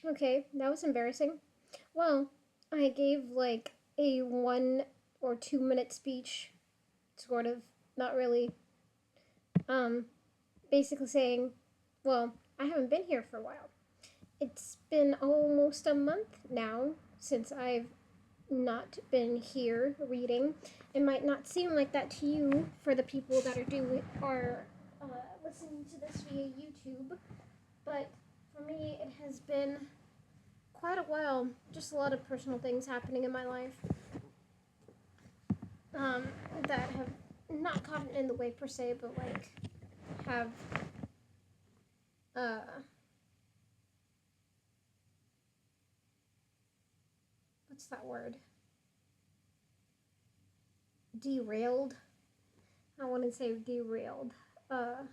Okay, that was embarrassing. Well, I gave like a 1 or 2 minute speech, sort of, not really. Um, Basically saying, well, I haven't been here for a while. It's been almost a month now since I've not been here reading. It might not seem like that to you for the people that are listening to this via YouTube, but for me it has been quite a while. Just a lot of personal things happening in my life um, that have not gotten in the way per se, but like have uh, what's that word? Derailed. I wouldn't say derailed. Uh,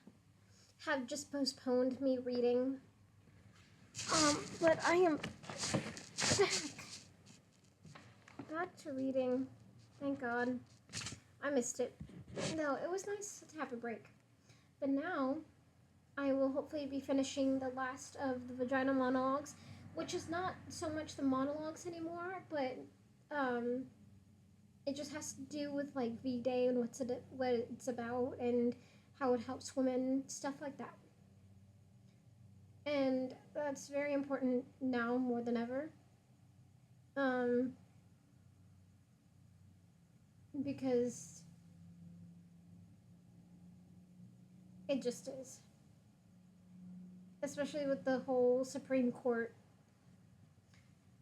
have just postponed me reading. But I am back to reading. Thank God. I missed it. No, it was nice to have a break. But now I will hopefully be finishing the last of the Vagina Monologues, which is not so much the monologues anymore, but um, it just has to do with like V-Day and what it's about and how it helps women, stuff like that. And that's very important now more than ever. Um, because it just is. Especially with the whole Supreme Court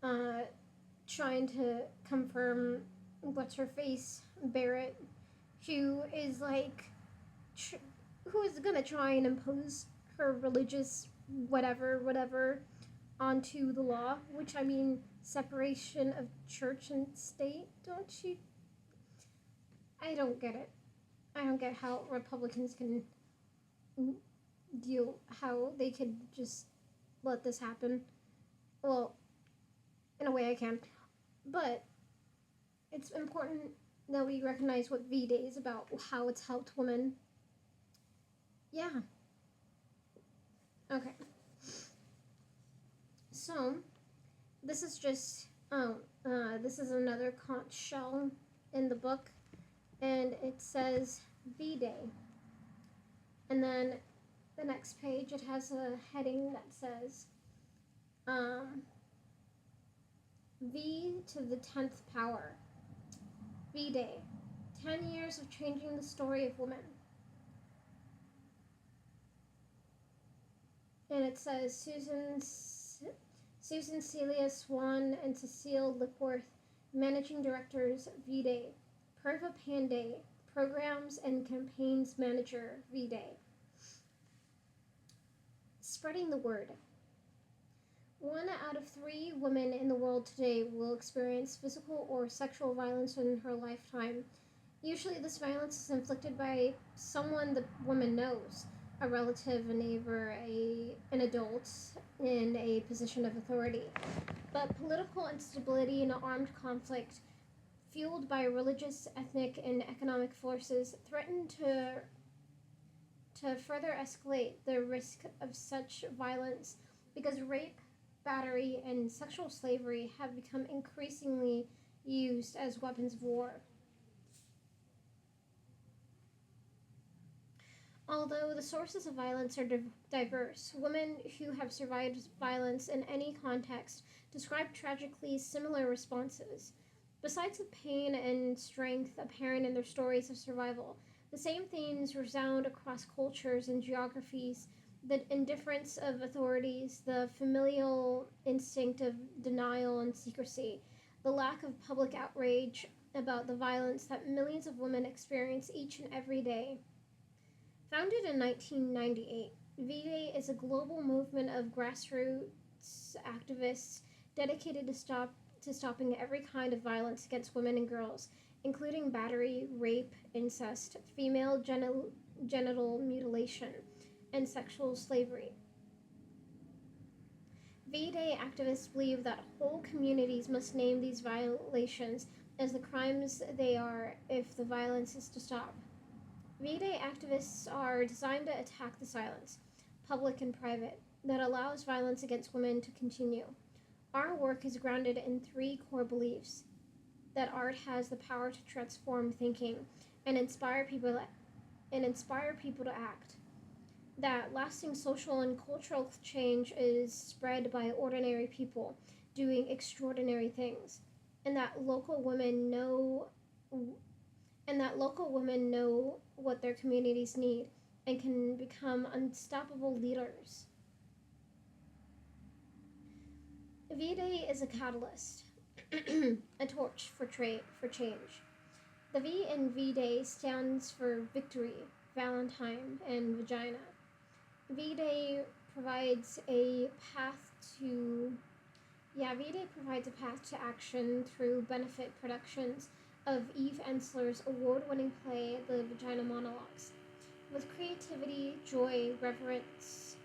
uh, trying to confirm what's her face, Barrett, who is like, who is gonna try and impose her religious whatever onto the law, which I mean, separation of church and state, don't you? I don't get it. I don't get how Republicans can how they could just let this happen. Well, in a way I can. But it's important that we recognize what V-Day is about, how it's helped women. Yeah. Okay. So, this is just, this is another conch shell in the book, and it says V-Day. And then the next page, it has a heading that says, um, V to the 10th power. V-Day. 10 years of changing the story of women. And it says Susan Celia Swan and Cecile Lipworth, Managing Directors, V-Day. Perva Panday, Programs and Campaigns Manager, V-Day. Spreading the word. 1 out of 3 women in the world today will experience physical or sexual violence in her lifetime. Usually this violence is inflicted by someone the woman knows, a relative, a neighbor, an adult in a position of authority. But political instability and armed conflict, fueled by religious, ethnic, and economic forces, threaten to further escalate the risk of such violence because rape, battery, and sexual slavery have become increasingly used as weapons of war. Although the sources of violence are diverse, women who have survived violence in any context describe tragically similar responses. Besides the pain and strength apparent in their stories of survival, the same themes resound across cultures and geographies: the indifference of authorities, the familial instinct of denial and secrecy, the lack of public outrage about the violence that millions of women experience each and every day. Founded in 1998, V-Day is a global movement of grassroots activists dedicated to stopping every kind of violence against women and girls, including battery, rape, incest, female genital mutilation, and sexual slavery. V-Day activists believe that whole communities must name these violations as the crimes they are if the violence is to stop. V-Day activists are designed to attack the silence, public and private, that allows violence against women to continue. Our work is grounded in three core beliefs: that art has the power to transform thinking and inspire people to act, that lasting social and cultural change is spread by ordinary people doing extraordinary things, and that local women know what their communities need and can become unstoppable leaders. V-Day is a catalyst, a torch for change. The V in V-Day stands for victory, Valentine, and vagina. V-Day provides a path to V-Day provides a path to action through benefit productions of Eve Ensler's award-winning play, The Vagina Monologues. With creativity, joy, reverence,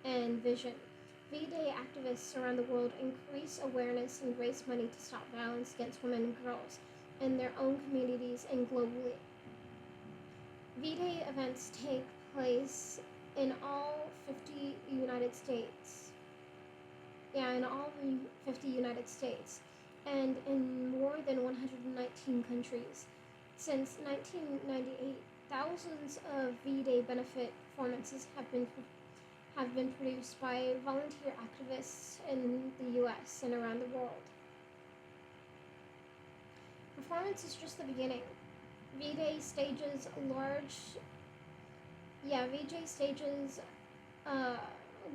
and vision, V-Day activists around the world increase awareness and raise money to stop violence against women and girls in their own communities and globally. V-Day events take place in all 50 United States. In all 50 United States and in more than 119 countries. Since 1998, thousands of V-Day benefit performances have been produced by volunteer activists in the US and around the world. Performance is just the beginning. V-Day stages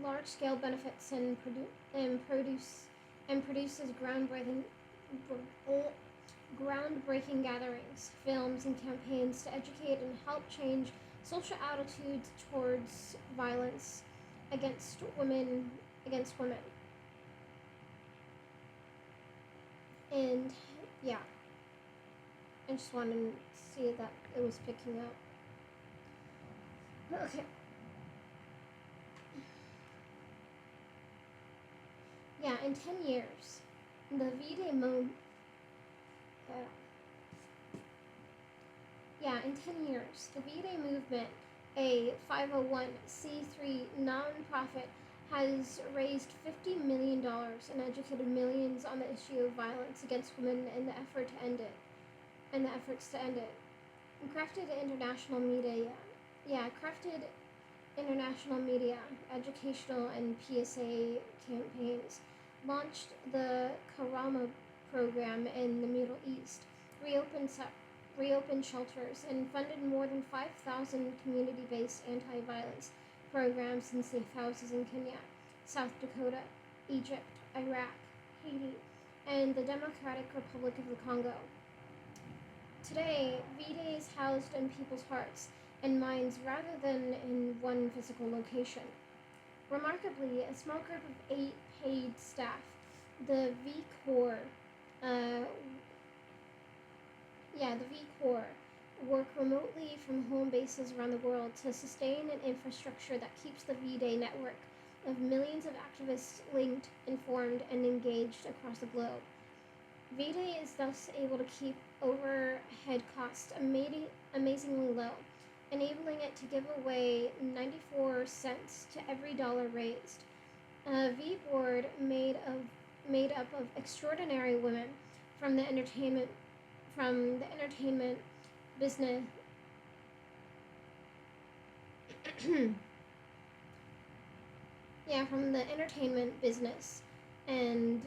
large-scale benefits and produces groundbreaking gatherings, films, and campaigns to educate and help change social attitudes towards violence against women. And I just wanted to see that it was picking up. Okay. In 10 years, the V-Day in 10 years, the V-Day movement, a 501c3 nonprofit, has raised $50 million and educated millions on the issue of violence against women in the efforts to end it. Crafted international media, educational and PSA campaigns, launched the Karama program in the Middle East, reopened shelters, and funded more than 5,000 community-based anti-violence programs in safe houses in Kenya, South Dakota, Egypt, Iraq, Haiti, and the Democratic Republic of the Congo. Today, V-Day is housed in people's hearts and minds rather than in one physical location. Remarkably, a small group of 8 paid staff, the V Corps, work remotely from home bases around the world to sustain an infrastructure that keeps the V-Day network of millions of activists linked, informed, and engaged across the globe. V-Day is thus able to keep overhead costs amazingly low, enabling it to give away 94 cents to every dollar raised. A V board made up of extraordinary women from the entertainment business from the entertainment business and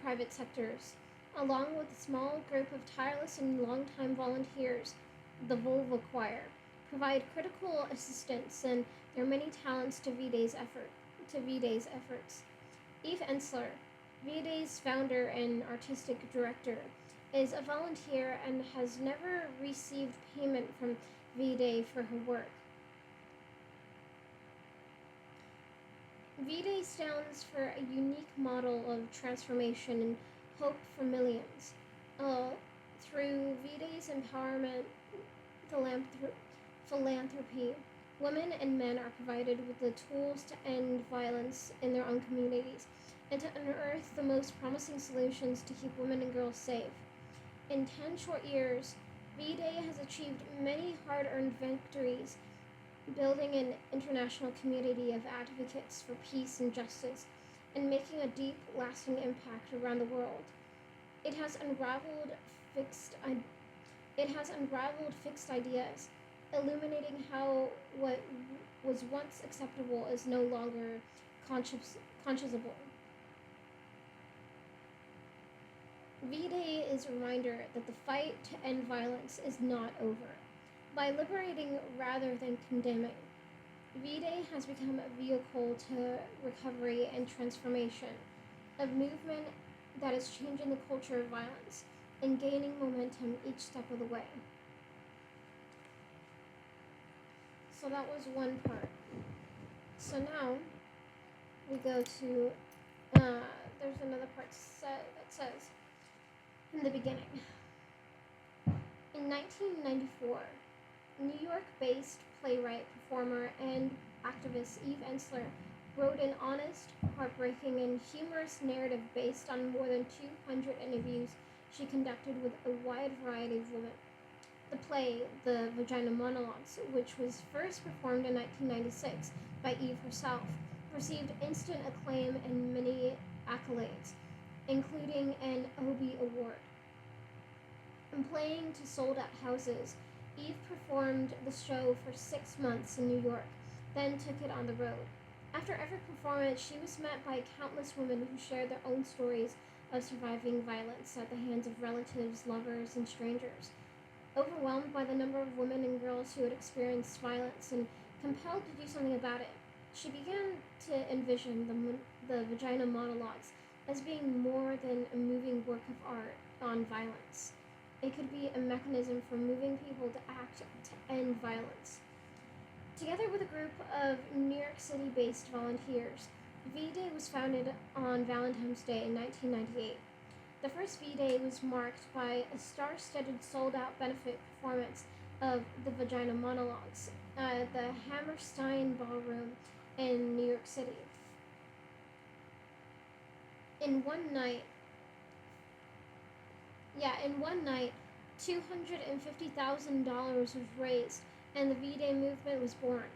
private sectors, along with a small group of tireless and longtime volunteers, the Vulva Choir, provide critical assistance and their many talents to V-Day's efforts. Eve Ensler, V-Day's founder and artistic director, is a volunteer and has never received payment from V-Day for her work. V-Day stands for a unique model of transformation and hope for millions. Through V-Day's empowerment philanthropy, women and men are provided with the tools to end violence in their own communities and to unearth the most promising solutions to keep women and girls safe. In 10 short years, V-Day has achieved many hard-earned victories building an international community of advocates for peace and justice, and making a deep, lasting impact around the world. It has unraveled fixed it has unraveled fixed ideas, illuminating how what was once acceptable is no longer conscionable. V-Day is a reminder that the fight to end violence is not over. By liberating rather than condemning, V-Day has become a vehicle to recovery and transformation, a movement that is changing the culture of violence and gaining momentum each step of the way. So that was one part. So now we go to, there's another part that says, in the beginning. In 1994, New York-based playwright, performer, and activist Eve Ensler wrote an honest, heartbreaking, and humorous narrative based on more than 200 interviews she conducted with a wide variety of women. The play, the Vagina Monologues, which was first performed in 1996 by Eve herself, received instant acclaim and many accolades, including an Obie Award. And playing to sold-out houses, Eve performed the show for 6 months in New York, then took it on the road. After every performance, she was met by countless women who shared their own stories of surviving violence at the hands of relatives, lovers, and strangers. Overwhelmed by the number of women and girls who had experienced violence and compelled to do something about it, she began to envision the Vagina Monologues as being more than a moving work of art on violence. It could be a mechanism for moving people to act to end violence. Together with a group of New York City-based volunteers, V-Day was founded on Valentine's Day in 1998. The first V-Day was marked by a star-studded sold-out benefit performance of the Vagina Monologues at the Hammerstein Ballroom in New York City. In one night, $250,000 was raised, and the V-Day movement was born.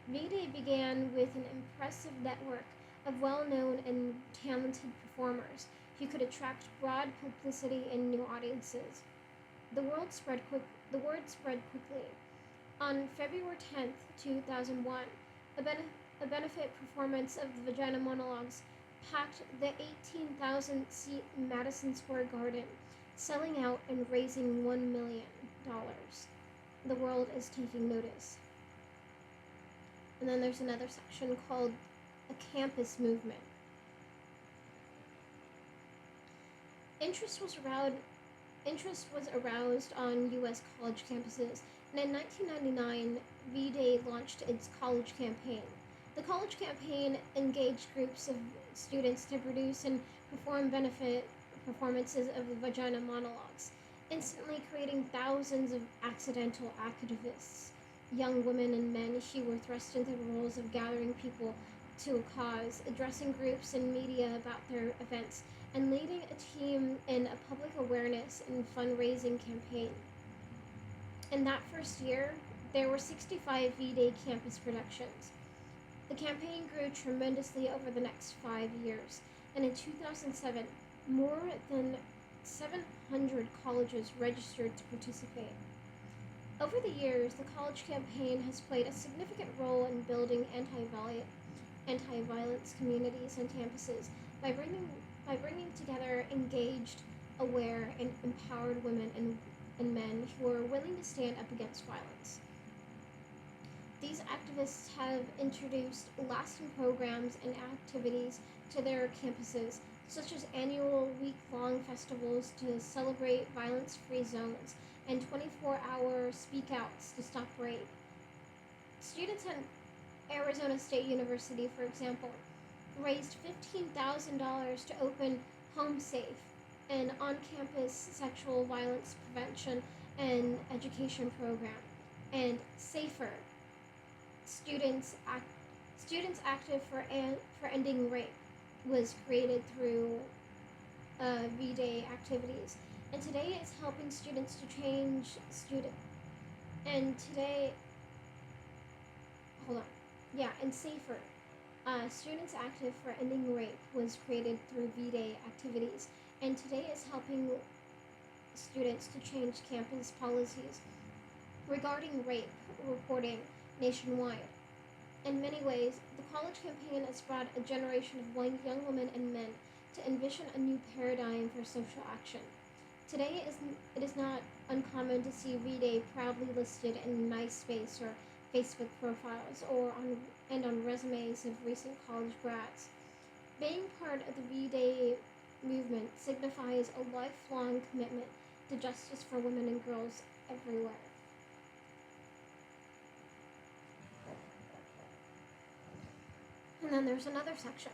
V-Day began with an impressive network of well-known and talented performers who could attract broad publicity and new audiences. The word spread quickly. On February 10th, 2001, a benefit performance of the Vagina Monologues packed the 18,000-seat Madison Square Garden, selling out and raising $1 million. The world is taking notice. And then there's another section called a campus movement. Interest was aroused on U.S. college campuses, and in 1999, V-Day launched its college campaign. The college campaign engaged groups of students to produce and perform benefit performances of the Vagina Monologues, instantly creating thousands of accidental activists, young women and men who were thrust into the roles of gathering people to a cause, addressing groups and media about their events, and leading a team in a public awareness and fundraising campaign. In that first year, there were 65 V-Day campus productions. The campaign grew tremendously over the next 5 years, and in 2007, more than 700 colleges registered to participate. Over the years, the college campaign has played a significant role in building anti-violence communities and campuses by bringing together engaged, aware, and empowered women and men who are willing to stand up against violence. These activists have introduced lasting programs and activities to their campuses, such as annual week-long festivals to celebrate violence-free zones and 24-hour speak-outs to stop rape. Students at Arizona State University, for example, raised $15,000 to open Home Safe, an on-campus sexual violence prevention and education program, and Safer, Students Active for Ending Rape, was created through V-Day activities. And today it's helping students to change hold on. Yeah, and safer. Students Active for Ending Rape was created through V-Day activities, and today is helping students to change campus policies regarding rape reporting nationwide. In many ways, the college campaign has brought a generation of young women and men to envision a new paradigm for social action. Today, it is not uncommon to see V-Day proudly listed in MySpace or Facebook profiles on resumes of recent college grads. Being part of the V-Day movement signifies a lifelong commitment to justice for women and girls everywhere. And then there's another section.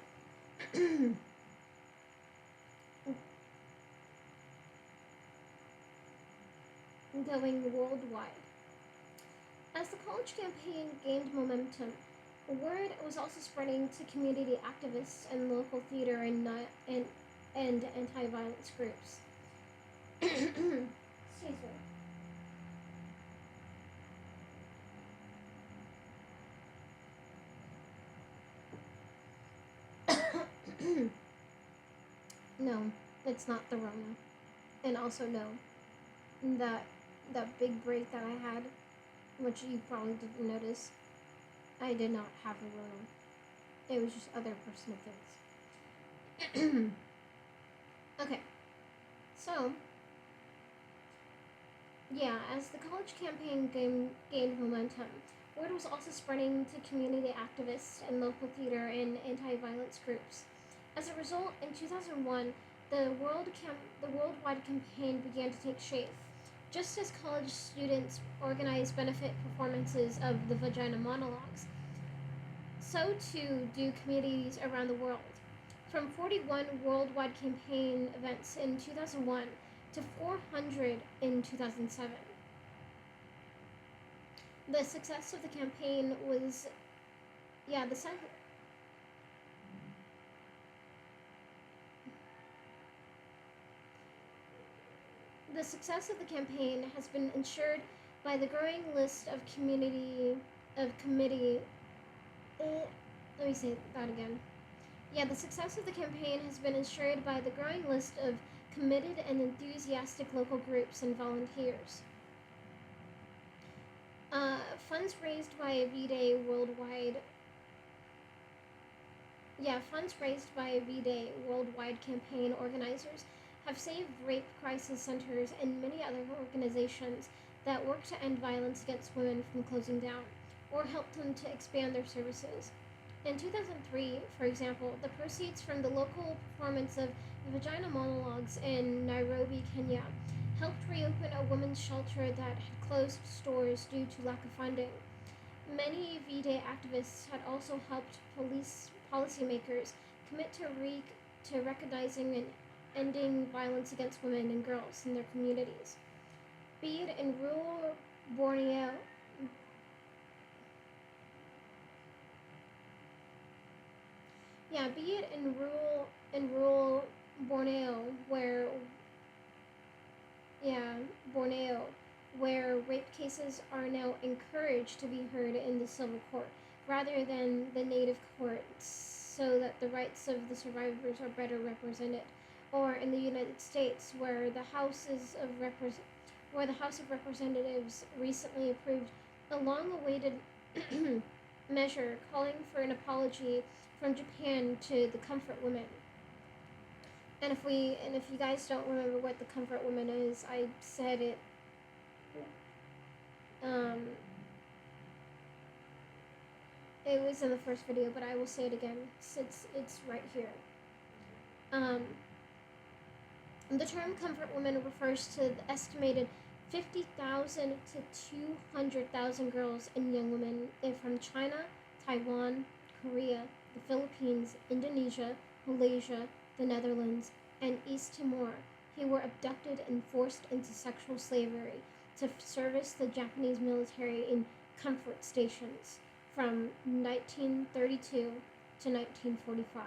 Going worldwide. As the college campaign gained momentum, word was also spreading to community activists and local theater and anti-violence groups. Excuse me. No, it's not the Rona. And also no, that that big break that I had, which you probably didn't notice, I did not have a Rona. It was just other personal things. Okay, so yeah, as the college campaign gained momentum, word was also spreading to community activists and local theater and anti-violence groups. As a result, in 2001, the worldwide campaign began to take shape. Just as college students organized benefit performances of the Vagina Monologues, so too do communities around the world. From 41 worldwide campaign events in 2001 to 400 in 2007. The success of the campaign was, yeah, the success of the campaign has been ensured by the growing list of committee. Let me say that again. Yeah, the success of the campaign has been ensured by the growing list of committed and enthusiastic local groups and volunteers. Funds raised by V-Day worldwide. Yeah, funds raised by V-Day worldwide campaign organizers have saved rape crisis centers and many other organizations that work to end violence against women from closing down, or helped them to expand their services. In 2003, for example, the proceeds from the local performance of the Vagina Monologues in Nairobi, Kenya, helped reopen a women's shelter that had closed stores due to lack of funding. Many V-Day activists had also helped policymakers commit to recognizing and ending violence against women and girls in their communities. Be it in rural Borneo, be it in rural Borneo, yeah, Borneo, where rape cases are now encouraged to be heard in the civil court rather than the native courts, so that the rights of the survivors are better represented. Or in the United States, where the House of Representatives recently approved a long-awaited measure calling for an apology from Japan to the comfort women. And if you guys don't remember what the comfort woman is, I said it. It was in the first video, but I will say it again. It's right here. The term comfort woman refers to the estimated 50,000 to 200,000 girls and young women from China, Taiwan, Korea, the Philippines, Indonesia, Malaysia, the Netherlands, and East Timor who were abducted and forced into sexual slavery to service the Japanese military in comfort stations from 1932 to 1945.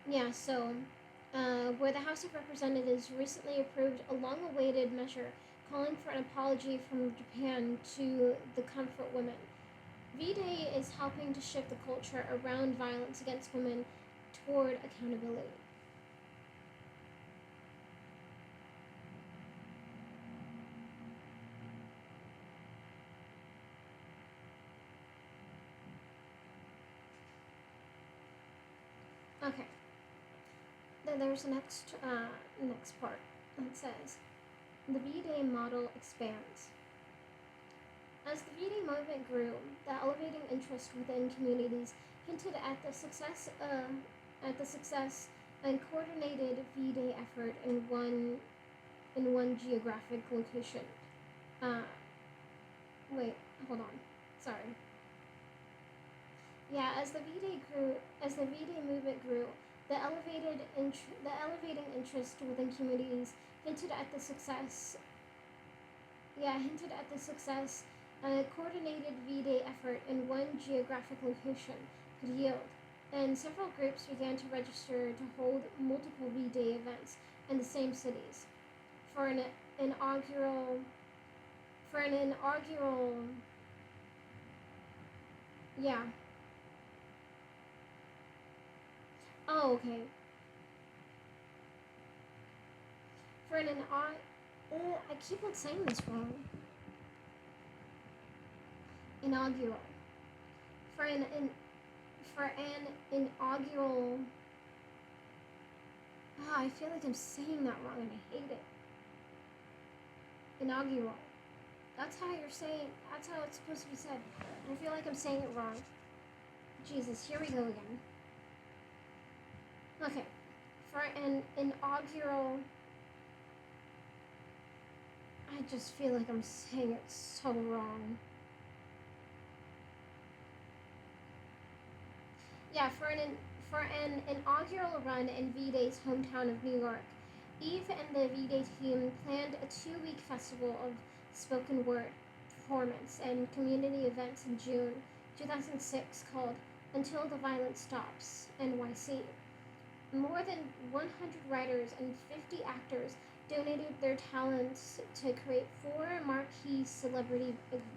Yeah, so where the House of Representatives recently approved a long-awaited measure calling for an apology from Japan to the comfort women. V-Day is helping to shift the culture around violence against women toward accountability. Okay, then there's the next part that says the V-Day model expands. As the V-Day movement grew, the elevating interest within communities hinted at the success and coordinated V-Day effort in one geographic location. Uh, wait, hold on. Sorry. Yeah, as the V-Day movement grew, the elevating interest within communities hinted at the success. Yeah, hinted at the success a coordinated V-Day effort in one geographic location could yield, and several groups began to register to hold multiple V-Day events in the same cities. For an inaugural, for an inaugural, yeah. Oh, okay. For an I keep on saying this wrong. Inaugural. For an in, for an inaugural. I feel like I'm saying that wrong and I hate it. Inaugural. That's how you're saying. That's how it's supposed to be said. I feel like I'm saying it wrong. Jesus, here we go again. Okay. For an inaugural. I just feel like I'm saying it so wrong. Yeah, for an inaugural run in V-Day's hometown of New York, Eve and the V-Day team planned a 2-week festival of spoken word, performance, and community events in June 2006 called Until the Violence Stops, NYC. More than 100 writers and 50 actors donated their talents to create four marquee celebrity events.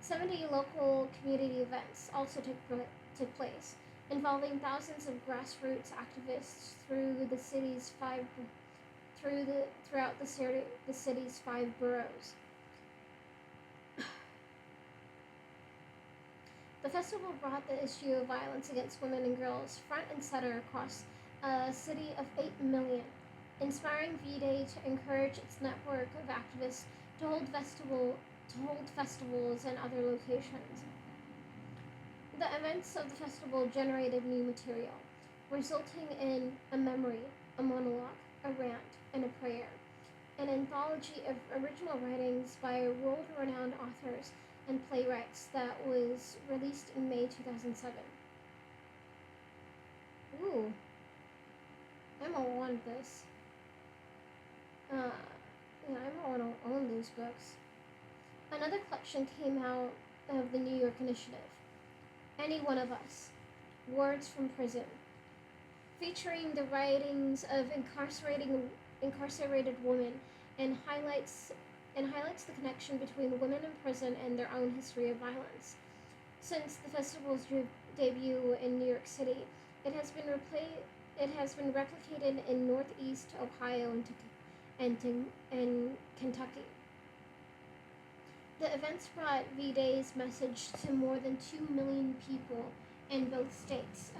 70 local community events also took place, involving thousands of grassroots activists throughout the city's 5 boroughs. The festival brought the issue of violence against women and girls front and center across a city of 8 million, inspiring V-Day to encourage its network of activists to hold festivals and other locations. The events of the festival generated new material, resulting in a memory, a monologue, a rant, and a prayer, an anthology of original writings by world-renowned authors and playwrights that was released in May 2007. Ooh, Emma wanted this. Emma want to own these books. Another collection came out of the New York Initiative, Any One of Us, Words from Prison, featuring the writings of incarcerated women and highlights the connection between women in prison and their own history of violence. Since the festival's debut in New York City, it has been replicated in Northeast Ohio and Kentucky. The events brought V-Day's message to more than 2 million people in both states,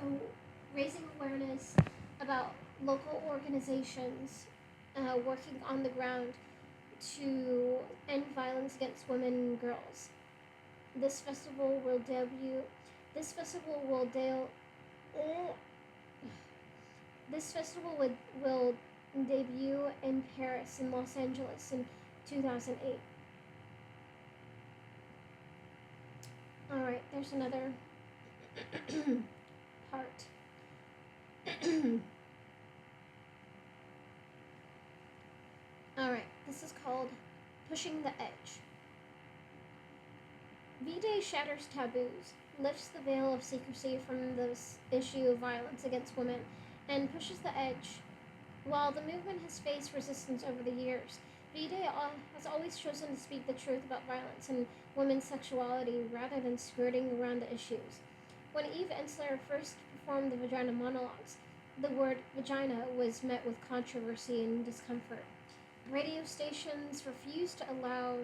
raising awareness about local organizations working on the ground to end violence against women and girls. This festival will debut. This festival will de- This festival will debut in Paris and Los Angeles in 2008. All right, there's another part. All right, this is called Pushing the Edge. V-Day shatters taboos, lifts the veil of secrecy from this issue of violence against women, and pushes the edge While the movement has faced resistance over the years, V-Day has always chosen to speak the truth about violence and women's sexuality rather than skirting around the issues. When Eve Ensler first performed the Vagina Monologues, the word vagina was met with controversy and discomfort. Radio stations refused to allow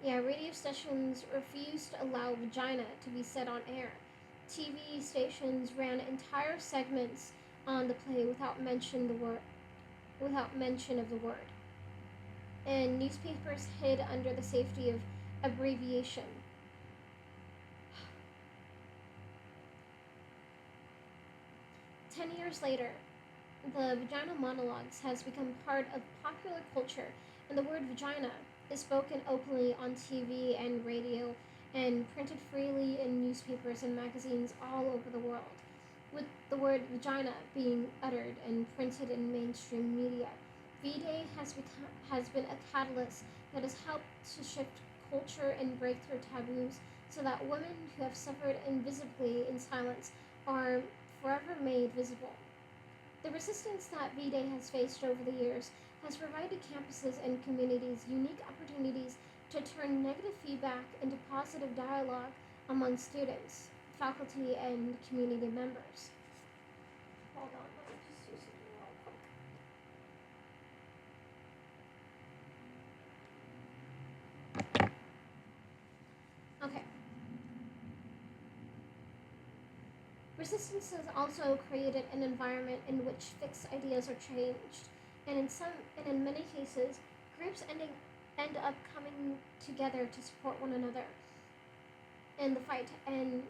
radio stations refused to allow vagina to be said on air. TV stations ran entire segments on the play without mention of the word. And newspapers hid under the safety of abbreviation. 10 years later, the Vagina Monologues has become part of popular culture, and the word vagina is spoken openly on TV and radio and printed freely in newspapers and magazines all over the world. With the word vagina being uttered and printed in mainstream media, V-Day has been a catalyst that has helped to shift culture and break through taboos so that women who have suffered invisibly in silence are forever made visible. The resistance that V-Day has faced over the years has provided campuses and communities unique opportunities to turn negative feedback into positive dialogue among students, faculty, and community members. Hold on, let me just do something real quick. Okay. Resistance has also created an environment in which fixed ideas are changed, and in many cases, groups end up coming together to support one another in the fight. And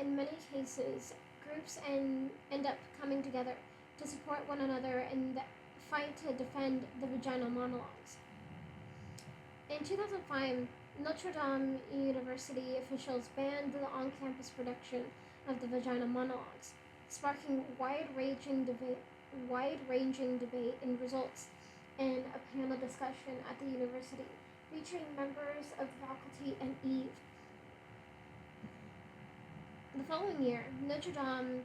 in many cases, groups end up coming together to support one another in the fight to defend the Vagina Monologues. In 2005, Notre Dame University officials banned the on-campus production of the Vagina Monologues, sparking wide-ranging debate and results in a panel discussion at the university featuring members of faculty and Eve. The following year, Notre Dame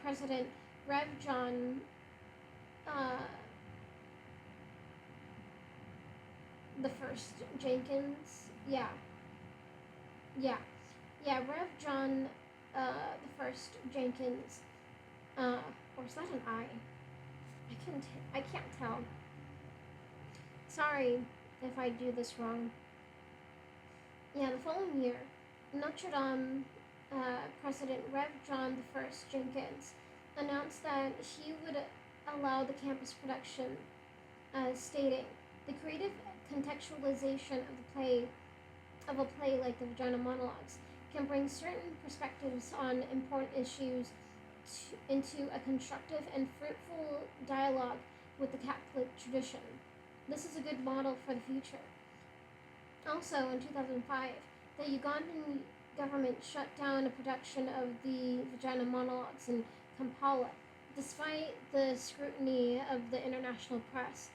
President Rev. John the First Jenkins, Rev. John the First Jenkins, or is that an I? I can't tell. Sorry if I do this wrong. The following year, Notre Dame President Rev. John the First Jenkins announced that he would allow the campus production, stating, "The creative contextualization of a play like the Vagina Monologues can bring certain perspectives on important issues into a constructive and fruitful dialogue with the Catholic tradition. This is a good model for the future." Also, in 2005, the Ugandan government shut down a production of the Vagina Monologues in Kampala, despite the scrutiny of the international press.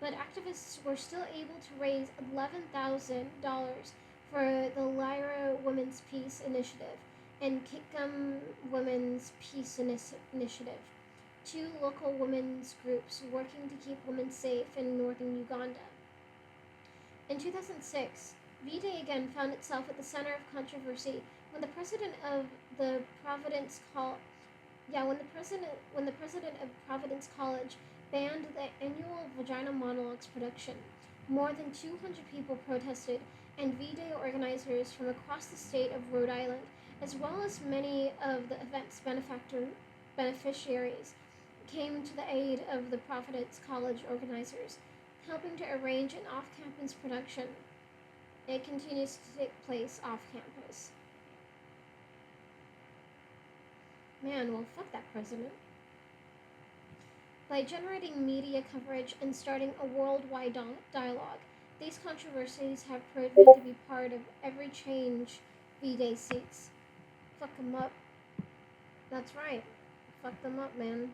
But activists were still able to raise $11,000 for the Lyra Women's Peace Initiative and Kigum Women's Peace Initiative, two local women's groups working to keep women safe in northern Uganda. In 2006, V-Day again found itself at the center of controversy when the president of Providence College banned the annual Vagina Monologues production. More than 200 people protested, and V-Day organizers from across the state of Rhode Island, as well as many of the event's beneficiaries, came to the aid of the Providence College organizers, helping to arrange an off-campus production. It continues to take place off-campus. Man, well, fuck that president. By generating media coverage and starting a worldwide dialogue, these controversies have proven to be part of every change V-Day seeks. Fuck them up. That's right. Fuck them up, man.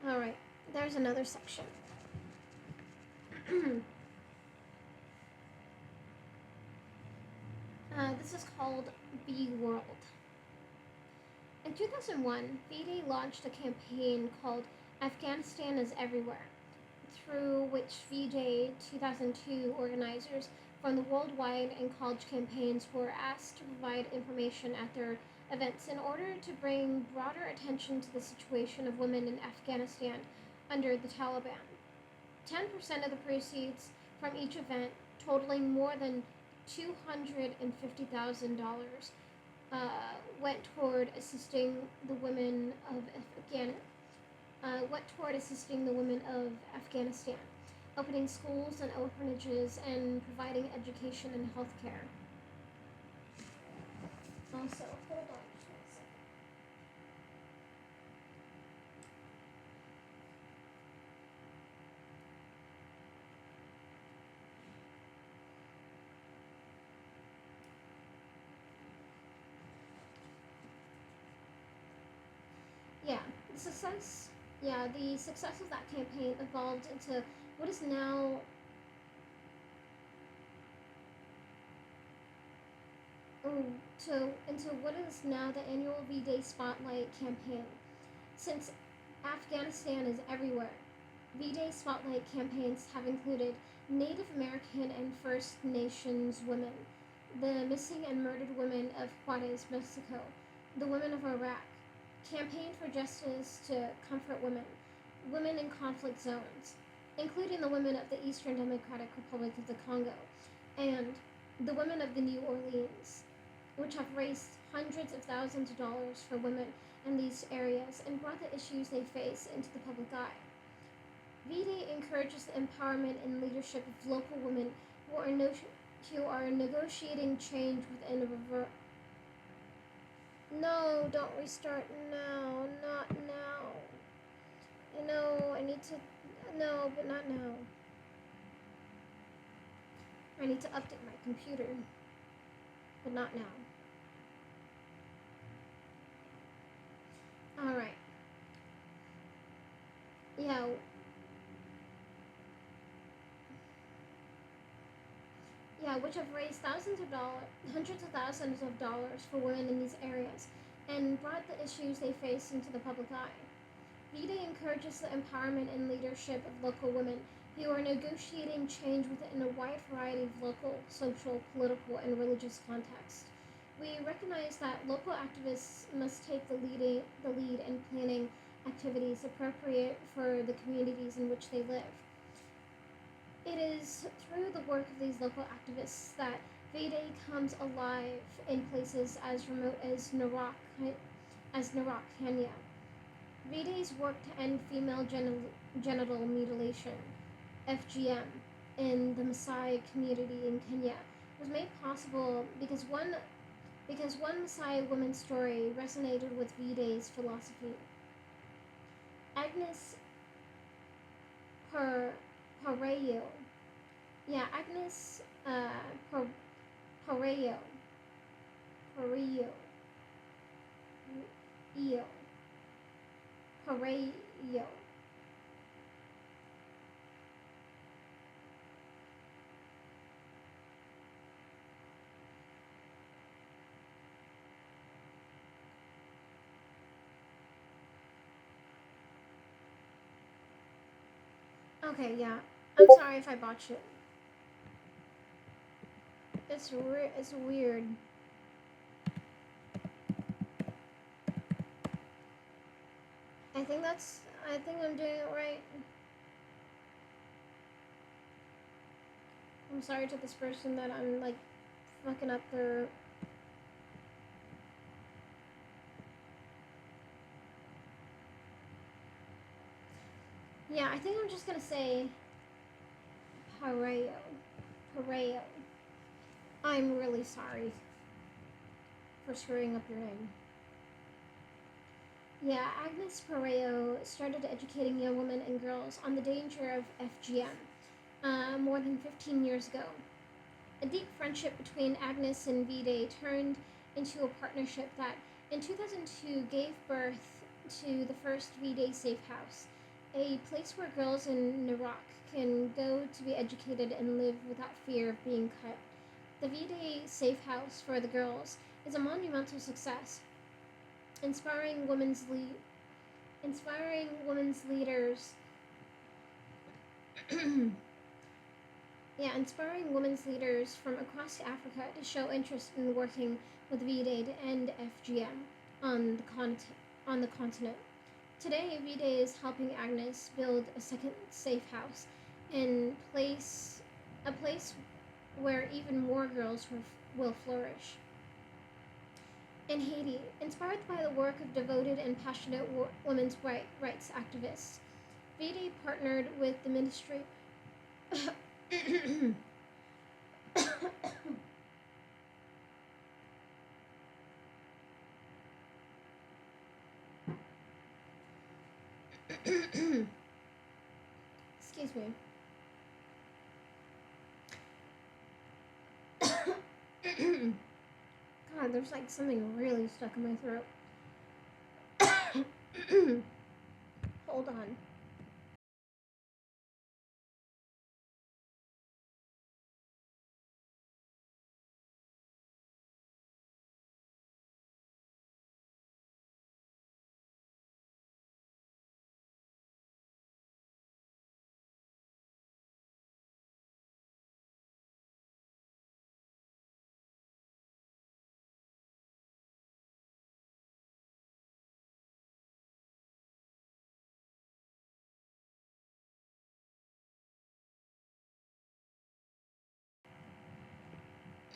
Alright, there's another section. This is called V World. In 2001, V-Day launched a campaign called Afghanistan is Everywhere, through which V-Day 2002 organizers from the worldwide and college campaigns were asked to provide information at their events in order to bring broader attention to the situation of women in Afghanistan under the Taliban. 10% of the proceeds from each event, totaling more than $250,000, went toward assisting the women of Afghanistan, opening schools and orphanages and providing education and healthcare. Also, hold on just one second. Yeah, the success. Yeah, the success of that campaign evolved into what is now into what is now the annual V-Day Spotlight campaign. Since Afghanistan is everywhere, V-Day Spotlight campaigns have included Native American and First Nations women, the missing and murdered women of Juarez, Mexico, the women of Iraq, Campaign for Justice to Comfort Women, women in conflict zones, including the women of the Eastern Democratic Republic of the Congo, and the women of the New Orleans, which have raised hundreds of thousands of dollars for women in these areas and brought the issues they face into the public eye. V-Day encourages the empowerment and leadership of local women who are negotiating change within a No, don't restart now. Not now. No, I need to. No, but not now. I need to update my computer, but not now. Alright. Yeah. Yeah, which have raised hundreds of thousands of dollars for women in these areas and brought the issues they face into the public eye. V-Day encourages the empowerment and leadership of local women who are negotiating change within a wide variety of local, social, political, and religious contexts. We recognize that local activists must take the lead in planning activities appropriate for the communities in which they live. It is through the work of these local activists that V-Day comes alive in places as remote as Narok, Kenya. V-Day's work to end female genital mutilation, FGM, in the Maasai community in Kenya was made possible because one Maasai woman's story resonated with V-Day's philosophy. Agnes Pareyo. Yeah, Agnes Pareyo. Pareyo. Pareyo. Okay, yeah. I'm sorry if I botched it. It's weird. I think I'm doing it right. I'm sorry to this person that I'm like fucking up their. Yeah, I think I'm just gonna say Pareo. Pareo. I'm really sorry for screwing up your name. Yeah, Agnes Pareo started educating young women and girls on the danger of FGM more than 15 years ago. A deep friendship between Agnes and V-Day turned into a partnership that in 2002 gave birth to the first V-Day Safe House, a place where girls in Iraq can go to be educated and live without fear of being cut. The V-Day Safe House for the Girls is a monumental success, inspiring women's leaders inspiring women's leaders from across Africa to show interest in working with V-Day to end FGM on on the continent. Today, V-Day is helping Agnes build a second safe house and a place where even more girls will flourish. In Haiti, inspired by the work of devoted and passionate women's rights activists, V-Day partnered with the Ministry excuse me. God, there's like something really stuck in my throat. Hold on.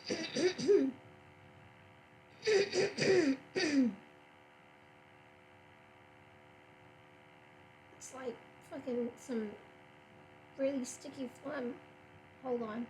It's like fucking some really sticky phlegm. Hold on.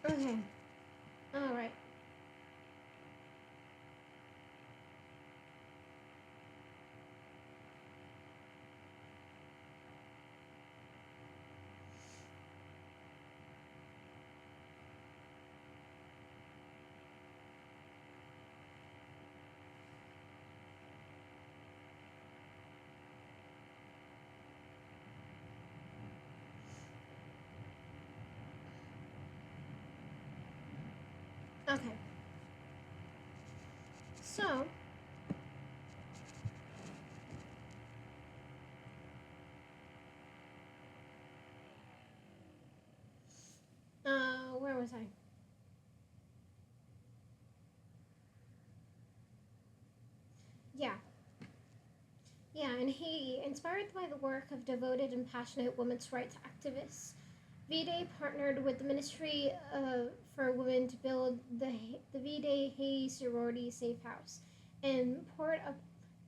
Okay. All right. Okay. So, where was I? Yeah. Yeah, in Haiti, inspired by the work of devoted and passionate women's rights activists, V-Day partnered with the Ministry for Women to build the V-Day Haiti Sorority Safe House in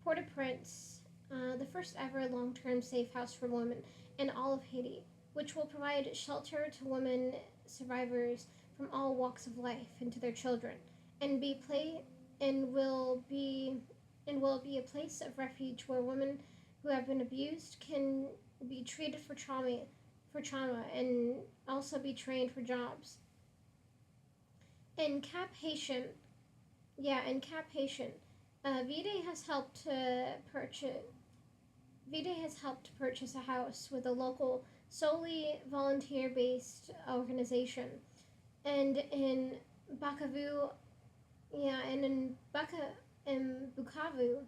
Port-au-Prince, the first ever long-term safe house for women in all of Haiti, which will provide shelter to women survivors from all walks of life and to their children, and be play and will be a place of refuge where women who have been abused can be treated for trauma and also be trained for jobs. In Cap Haitian, yeah, in Cap Haitian, V-Day has helped to purchase V-Day has helped purchase a house with a local, solely volunteer-based organization, and in Bukavu, yeah, and in Bukavu.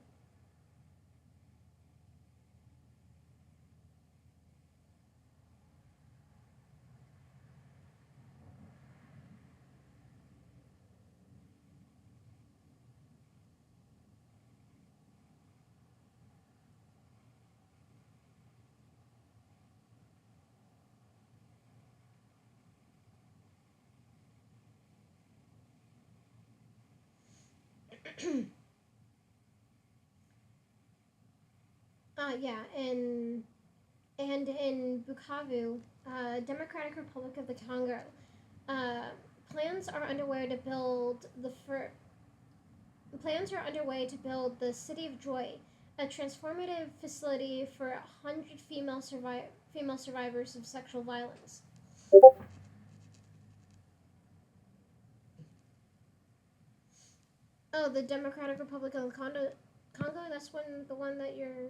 Yeah, in Bukavu, Democratic Republic of the Congo, uh, plans are underway to build the fir- plans are underway to build the City of Joy, a transformative facility for 100 female survivors of sexual violence. Oh, the Democratic Republic of the Congo. That's the one that you're.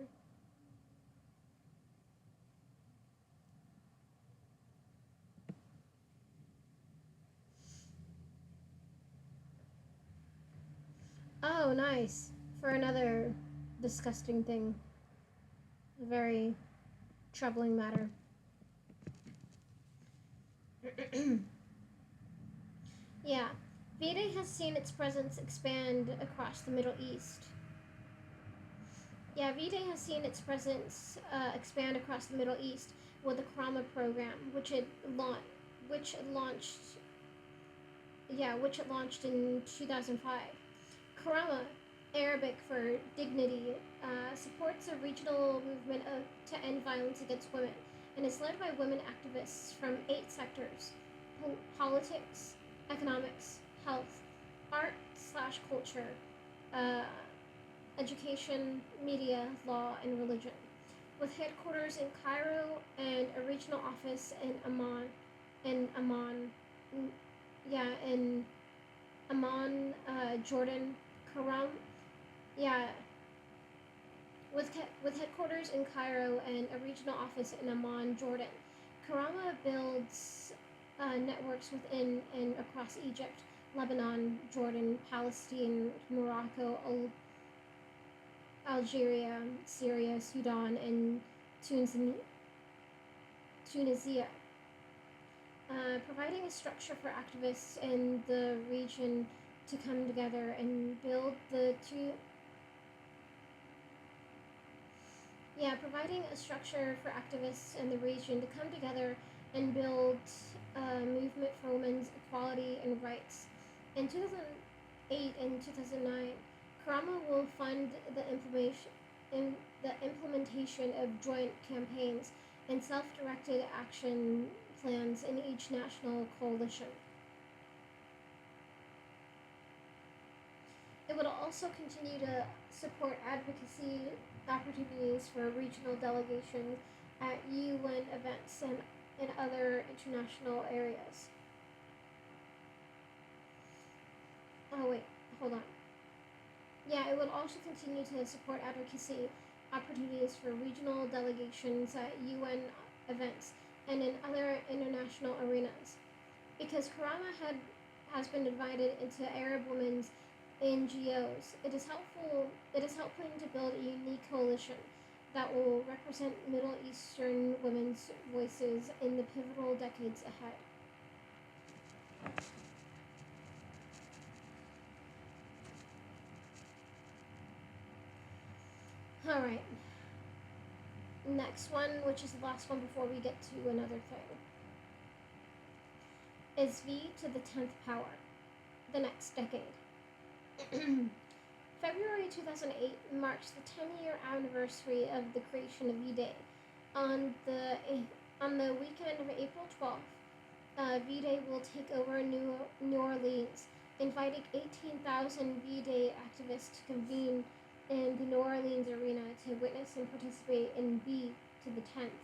Oh, nice. For another disgusting thing, a very troubling matter. Yeah, Veda has seen its presence expand across the Middle East. Yeah, V-Day has seen its presence expand across the Middle East with the Karama program, which it launched, which it launched in 2005. Karama, Arabic for dignity, supports a regional movement to end violence against women, and is led by women activists from 8 sectors: politics, economics, health, art slash culture, uh, education, media, law, and religion, with headquarters in Cairo and a regional office in Amman, in Amman, Jordan, Karam, yeah, with headquarters in Cairo and a regional office in Amman, Jordan. Karama builds networks within and across Egypt, Lebanon, Jordan, Palestine, Morocco, Algeria, Syria, Sudan, and Tunisia, providing a structure for activists in the region to come together and build the two. Yeah, providing a structure for activists in the region to come together and build a movement for women's equality and rights. In 2008 and 2009, Karama will fund the implementation of joint campaigns and self-directed action plans in each national coalition. It would also continue to support advocacy opportunities for regional delegations at UN events and in other international areas. Oh, wait, hold on. Yeah, it would also continue to support advocacy opportunities for regional delegations at UN events and in other international arenas. Because has been divided into Arab women's NGOs, it is helpful to build a unique coalition that will represent Middle Eastern women's voices in the pivotal decades ahead. Alright, next one, which is the last one before we get to another thing, is V to the 10th power, the next decade. February 2008 marks the 10-year anniversary of the creation of V-Day. On the weekend of April 12th, V-Day will take over New Orleans, inviting 18,000 V-Day activists to convene in the New Orleans arena to witness and participate in V to the 10th,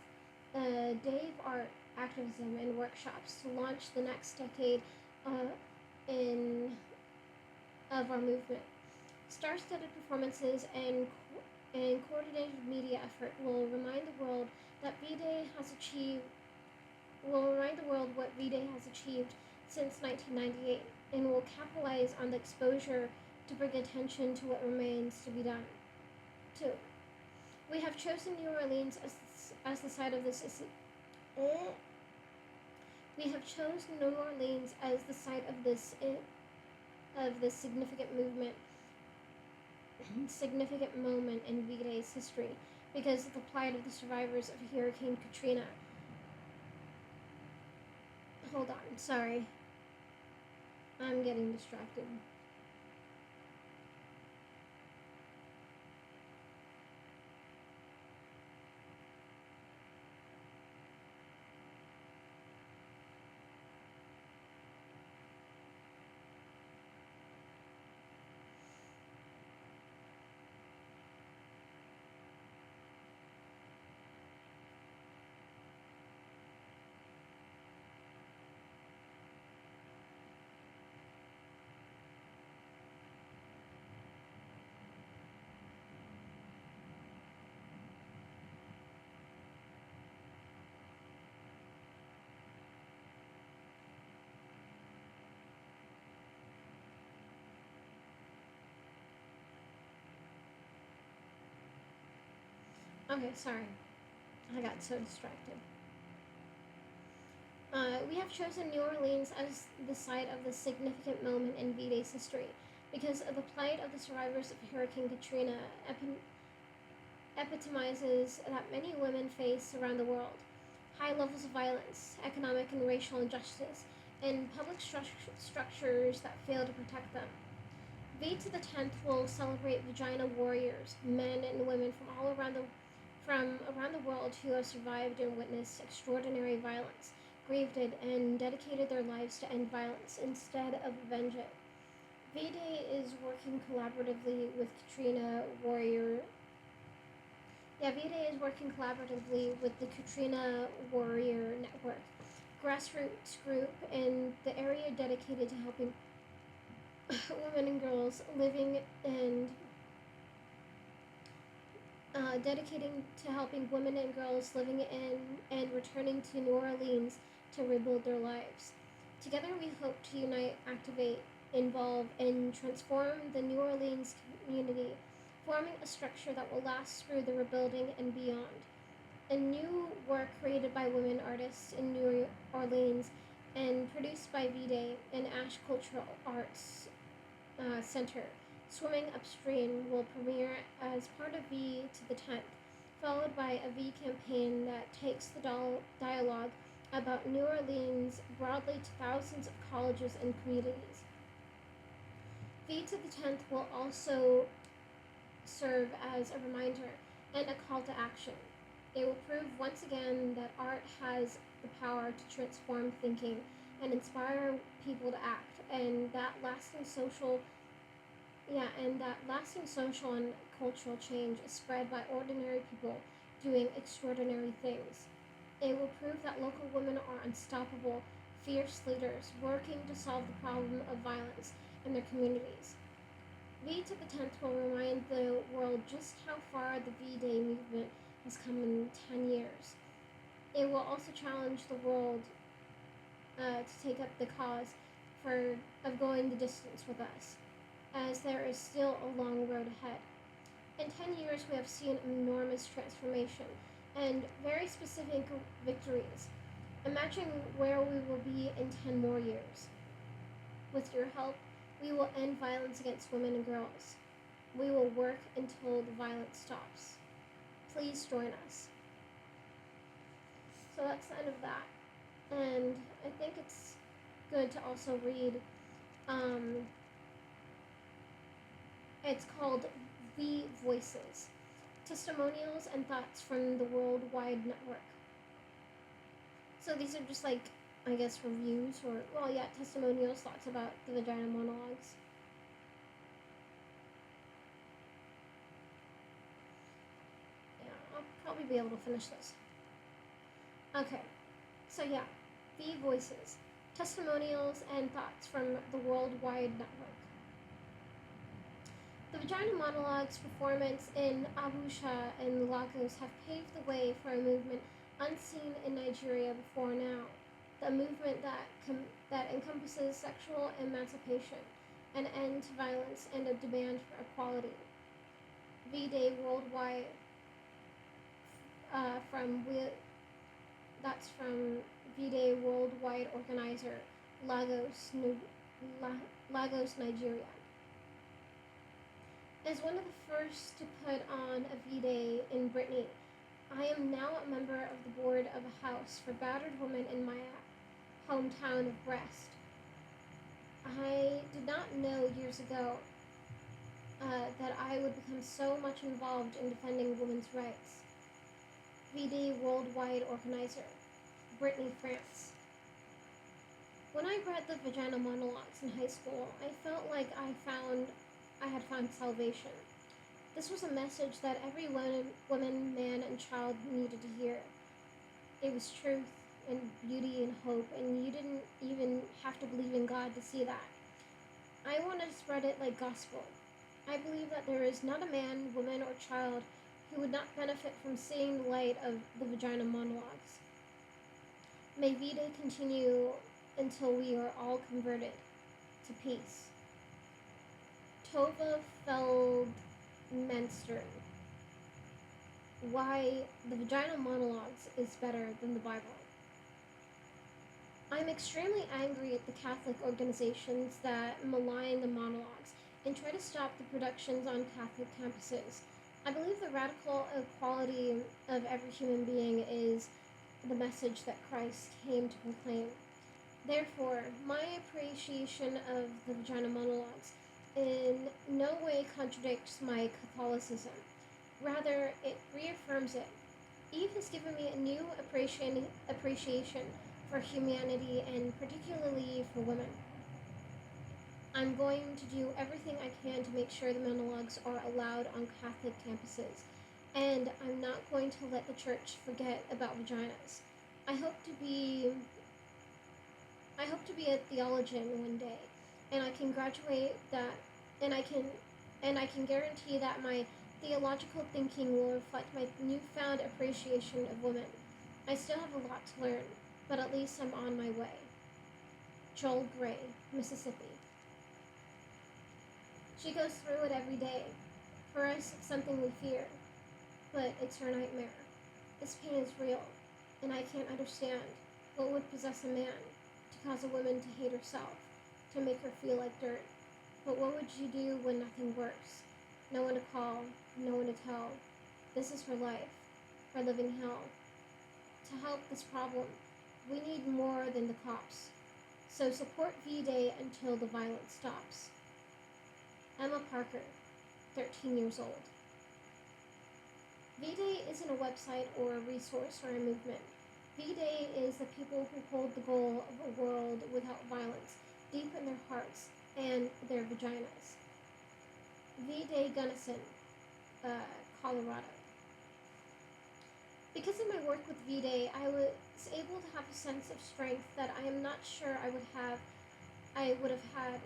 a day of art, activism, and workshops to launch the next decade in of our movement. Star-studded performances and coordinated media effort will remind the world that V-Day has achieved. Will remind the world what V-Day has achieved since 1998, and will capitalize on the exposure to bring attention to what remains to be done. 2. We have chosen New Orleans as the site of this. We have chosen New Orleans as the site of this significant moment in V-Day's history because of the plight of the survivors of Hurricane Katrina. Hold on, sorry. I'm getting distracted. Okay, sorry. I got so distracted. We have chosen New Orleans as the site of this significant moment in V-Day's history because of the plight of the survivors of Hurricane Katrina epitomizes that many women face around the world. High levels of violence, economic and racial injustice, and public structures that fail to protect them. V to the 10th will celebrate vagina warriors, men and women from around the world who have survived and witnessed extraordinary violence, grieved it, and dedicated their lives to end violence instead of avenge it. V-Day is working collaboratively with V-Day is working collaboratively with the Katrina Warrior Network, grassroots group in the area dedicated to helping women and girls living and dedicating to helping women and girls living in and returning to New Orleans to rebuild their lives. Together we hope to unite, activate, involve, and transform the New Orleans community, forming a structure that will last through the rebuilding and beyond. A new work created by women artists in New Orleans and produced by V-Day and Ash Cultural Arts Center, Swimming Upstream, will premiere as part of V to the 10th, followed by a V campaign that takes the dialogue about New Orleans broadly to thousands of colleges and communities. V to the 10th will also serve as a reminder and a call to action. It will prove once again that art has the power to transform thinking and inspire people to act, and that lasting social Yeah, and that lasting social and cultural change is spread by ordinary people doing extraordinary things. It will prove that local women are unstoppable, fierce leaders working to solve the problem of violence in their communities. V to the 10th will remind the world just how far the V Day movement has come in 10 years. It will also challenge the world to take up the cause for of going the distance with us, as there is still a long road ahead. In 10 years, we have seen enormous transformation and very specific victories. Imagine where we will be in 10 more years. With your help, we will end violence against women and girls. We will work until the violence stops. Please join us. So that's the end of that. And I think it's good to also read, it's called The Voices, Testimonials and Thoughts from the Worldwide Network. So these are just like, I guess, reviews or, well, yeah, testimonials, thoughts about the Vagina Monologues. Yeah, I'll probably be able to finish this. Okay, so yeah, The Voices, Testimonials and Thoughts from the Worldwide Network. The Vagina Monologues' performance in Abuja and Lagos have paved the way for a movement unseen in Nigeria before now. A movement that encompasses sexual emancipation, an end to violence, and a demand for equality. V-Day Worldwide, that's from V-Day Worldwide organizer Lagos, Nigeria. As one of the first to put on a V-Day in Brittany, I am now a member of the board of a house for battered women in my hometown of Brest. I did not know years ago that I would become so much involved in defending women's rights. V-Day Worldwide organizer, Brittany, France. When I read the Vagina Monologues in high school, I felt like I had found salvation. This was a message that every woman, man, and child needed to hear. It was truth and beauty and hope, and you didn't even have to believe in God to see that. I wanted to spread it like gospel. I believe that there is not a man, woman, or child who would not benefit from seeing the light of the Vagina Monologues. May V-Day continue until we are all converted to peace. Tova Feldmenster. Why the Vagina Monologues is better than the Bible. I'm extremely angry at the Catholic organizations that malign the monologues and try to stop the productions on Catholic campuses. I believe the radical equality of every human being is the message that Christ came to proclaim. Therefore, my appreciation of the Vagina Monologues in no way contradicts my Catholicism. Rather, it reaffirms it. Eve has given me a new appreciation for humanity and particularly for women. I'm going to do everything I can to make sure the monologues are allowed on Catholic campuses, and I'm not going to let the church forget about vaginas. I hope to be a theologian one day, and I can graduate that, and I can guarantee that my theological thinking will reflect my newfound appreciation of women. I still have a lot to learn, but at least I'm on my way. Joel Gray, Mississippi. She goes through it every day. For us, it's something we fear, but it's her nightmare. This pain is real, and I can't understand what would possess a man to cause a woman to hate herself, to make her feel like dirt. But what would you do when nothing works? No one to call, no one to tell. This is her life, her living hell. To help this problem, we need more than the cops. So support V-Day until the violence stops. Emma Parker, 13 years old. V-Day isn't a website or a resource or a movement. V-Day is the people who hold the goal of a world without violence deep in their hearts and their vaginas. V-Day Gunnison, Colorado. Because of my work with V-Day, I was able to have a sense of strength that I am not sure I would have had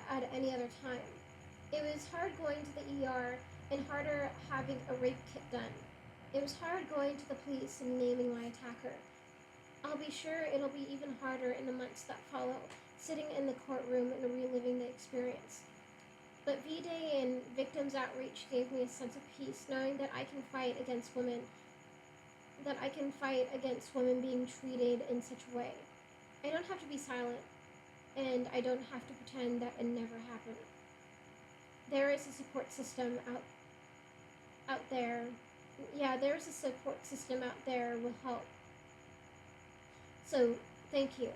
at any other time. It was hard going to the ER and harder having a rape kit done. It was hard going to the police and naming my attacker. I'll be sure it'll be even harder in the months that follow, sitting in the courtroom and reliving the experience. But V-Day and Victims Outreach gave me a sense of peace, knowing that I can fight against women being treated in such a way. I don't have to be silent, and I don't have to pretend that it never happened. There is a support system out there. Yeah, there is a support system out there with help. So, thank you.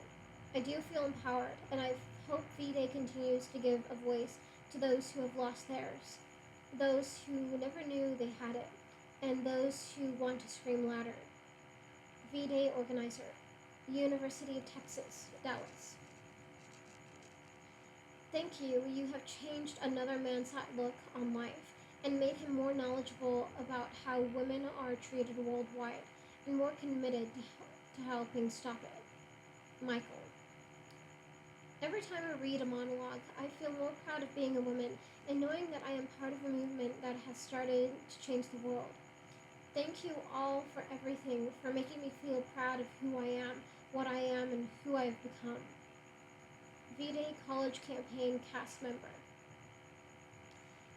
I do feel empowered, and I hope V-Day continues to give a voice to those who have lost theirs, those who never knew they had it, and those who want to scream louder. V-Day Organizer, University of Texas, Dallas. Thank you. You have changed another man's outlook on life and made him more knowledgeable about how women are treated worldwide and more committed to helping stop it. Michael. Every time I read a monologue, I feel more proud of being a woman and knowing that I am part of a movement that has started to change the world. Thank you all for everything, for making me feel proud of who I am, what I am, and who I have become. V-Day College Campaign cast member.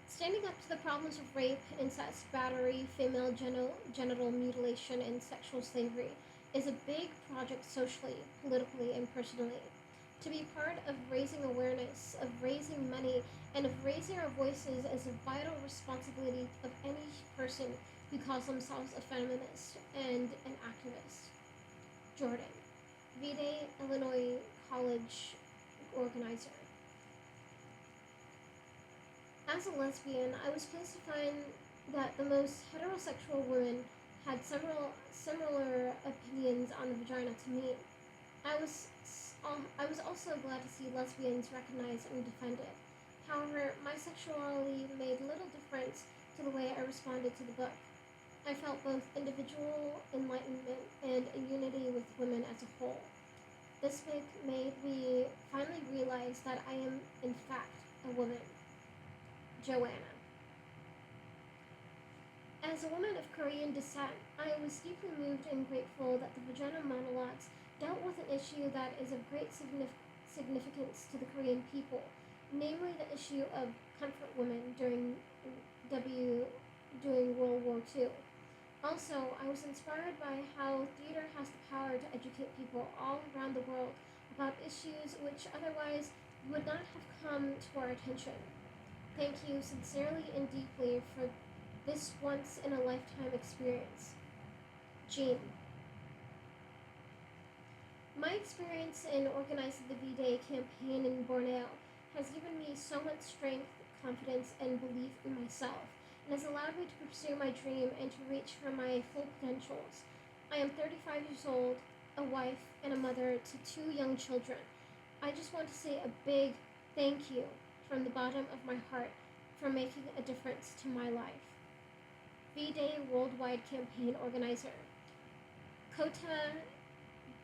Standing up to the problems of rape, incest, battery, female genital mutilation, and sexual slavery is a big project socially, politically, and personally. To be part of raising awareness, of raising money, and of raising our voices is a vital responsibility of any person who calls themselves a feminist and an activist. Jordan. V-Day Illinois College Organizer. As a lesbian, I was pleased to find that the most heterosexual women had several similar opinions on the vagina to me. I was also glad to see lesbians recognized and defended. However, my sexuality made little difference to the way I responded to the book. I felt both individual enlightenment and a unity with women as a whole. This book made me finally realize that I am, in fact, a woman. Joanna. As a woman of Korean descent, I was deeply moved and grateful that the Vagina Monologues dealt with an issue that is of great significance to the Korean people, namely the issue of comfort women during World War II. Also, I was inspired by how theater has the power to educate people all around the world about issues which otherwise would not have come to our attention. Thank you sincerely and deeply for this once-in-a-lifetime experience. Jean. My experience in organizing the V-Day campaign in Borneo has given me so much strength, confidence, and belief in myself, and has allowed me to pursue my dream and to reach for my full potentials. I am 35 years old, a wife, and a mother to 2 young children. I just want to say a big thank you from the bottom of my heart for making a difference to my life. V-Day Worldwide Campaign Organizer. Kota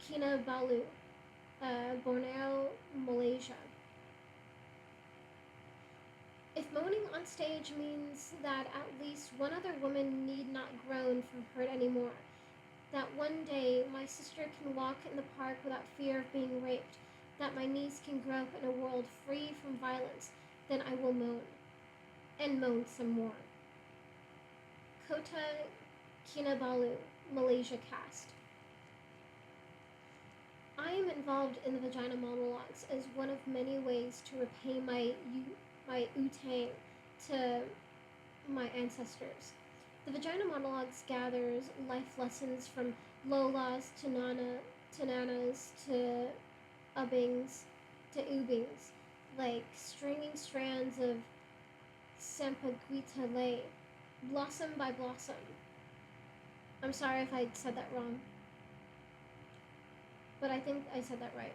Kinabalu, Borneo, Malaysia. If moaning on stage means that at least one other woman need not groan from hurt anymore, that one day my sister can walk in the park without fear of being raped, that my niece can grow up in a world free from violence, then I will moan. And moan some more. Kota Kinabalu, Malaysia cast. I am involved in the Vagina Monologues as one of many ways to repay my utang to my ancestors. The Vagina Monologues gathers life lessons from Lolas to Nanas to Ubings, like stringing strands of Sampaguita lei, blossom by blossom. I'm sorry if I said that wrong, but I think I said that right.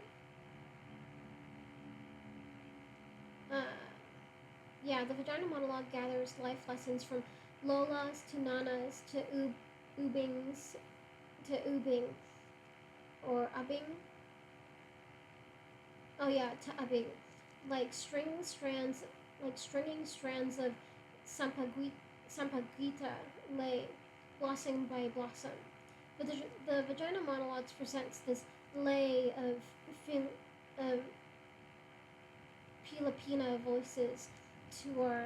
Yeah, the Vagina Monologue gathers life lessons from Lolas to Nanas to Ubings to Ubing or Ubbing. Oh yeah, to Ubbing, like stringing strands of Sampaguita lay, blossom by blossom. But the Vagina Monologues presents this lay of Filipina voices to our.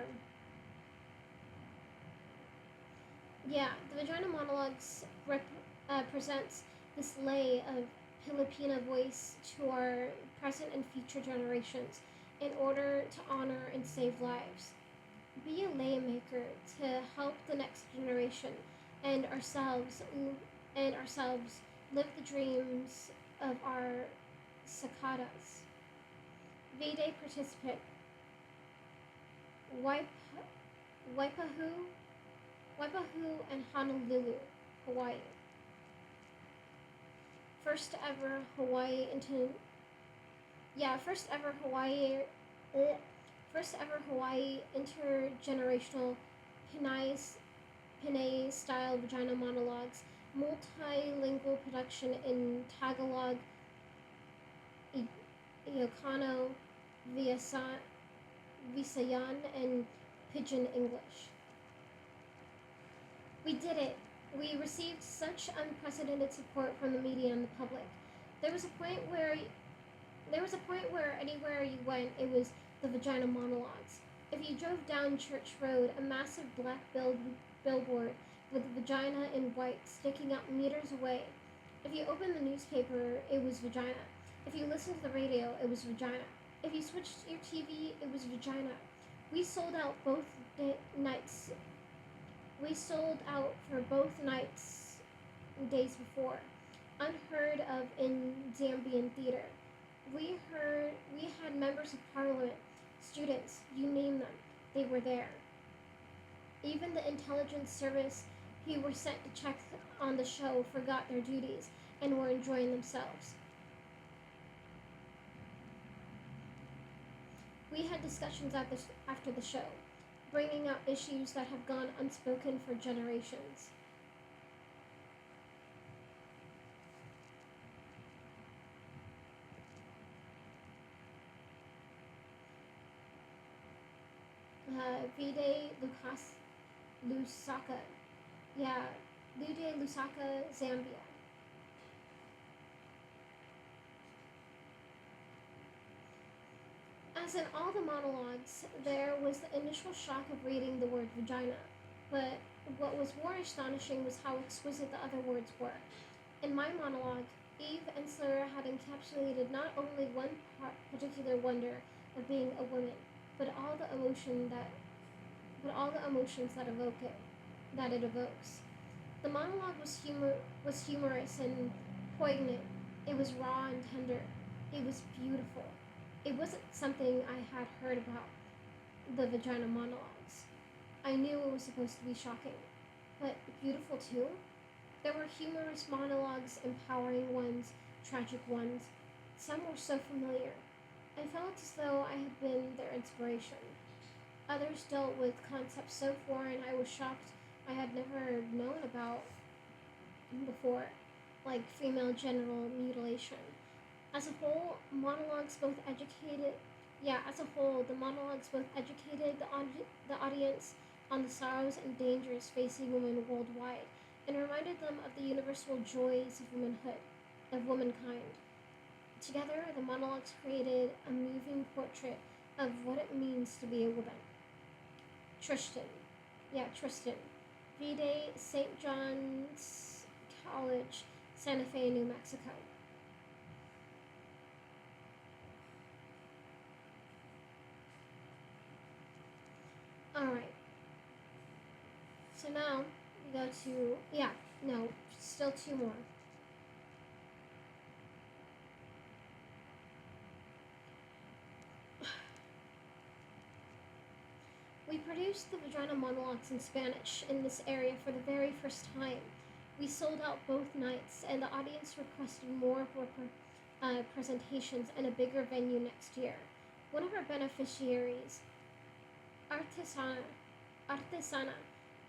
Yeah, the Vagina Monologues presents this lay of Filipina voice to our present and future generations in order to honor and save lives. Be a laymaker to help the next generation and ourselves live the dreams of our cicadas. V-Day participant Waip, Waipahu, Waipahu and Honolulu, Hawaii. First ever Hawaii into first ever Hawaii first ever Hawaii intergenerational Pinay style Vagina Monologues, multilingual production in Tagalog, Ilocano, Visayan, and Pidgin English. We did it! We received such unprecedented support from the media and the public. There was a point where anywhere you went, it was the Vagina Monologues. If you drove down Church Road, a massive black billboard with vagina in white sticking out meters away. If you opened the newspaper, it was vagina. If you listened to the radio, it was vagina. If you switched your TV, it was vagina. We sold out both nights. We sold out for both nights days before. Unheard of in Zambian theater. We had members of parliament, students, you name them, they were there. Even the intelligence service who were sent to check on the show forgot their duties and were enjoying themselves. We had discussions after the show, bringing up issues that have gone unspoken for generations. Vide Lusaka. Yeah, Vide Lusaka, Zambia. As in all the monologues, there was the initial shock of reading the word vagina, but what was more astonishing was how exquisite the other words were. In my monologue, Eve Ensler had encapsulated not only one particular wonder of being a woman, but all the emotions that it evokes. The monologue was humorous and poignant. It was raw and tender. It was beautiful. It wasn't something I had heard about, the Vagina Monologues. I knew it was supposed to be shocking, but beautiful too. There were humorous monologues, empowering ones, tragic ones. Some were so familiar. I felt as though I had been their inspiration. Others dealt with concepts so foreign I was shocked I had never known about before, like female genital mutilation. As a whole, monologues both educated. The monologues both educated the audience on the sorrows and dangers facing women worldwide, and reminded them of the universal joys of womanhood, of womankind. Together, the monologues created a moving portrait of what it means to be a woman. Tristan. Tristan. V-Day, St. John's College, Santa Fe, New Mexico. Alright. So now, we go to, still two more. We produced the Vagina Monologues in Spanish in this area for the very first time. We sold out both nights, and the audience requested more presentations and a bigger venue next year. One of our beneficiaries, Artisana, Artisana,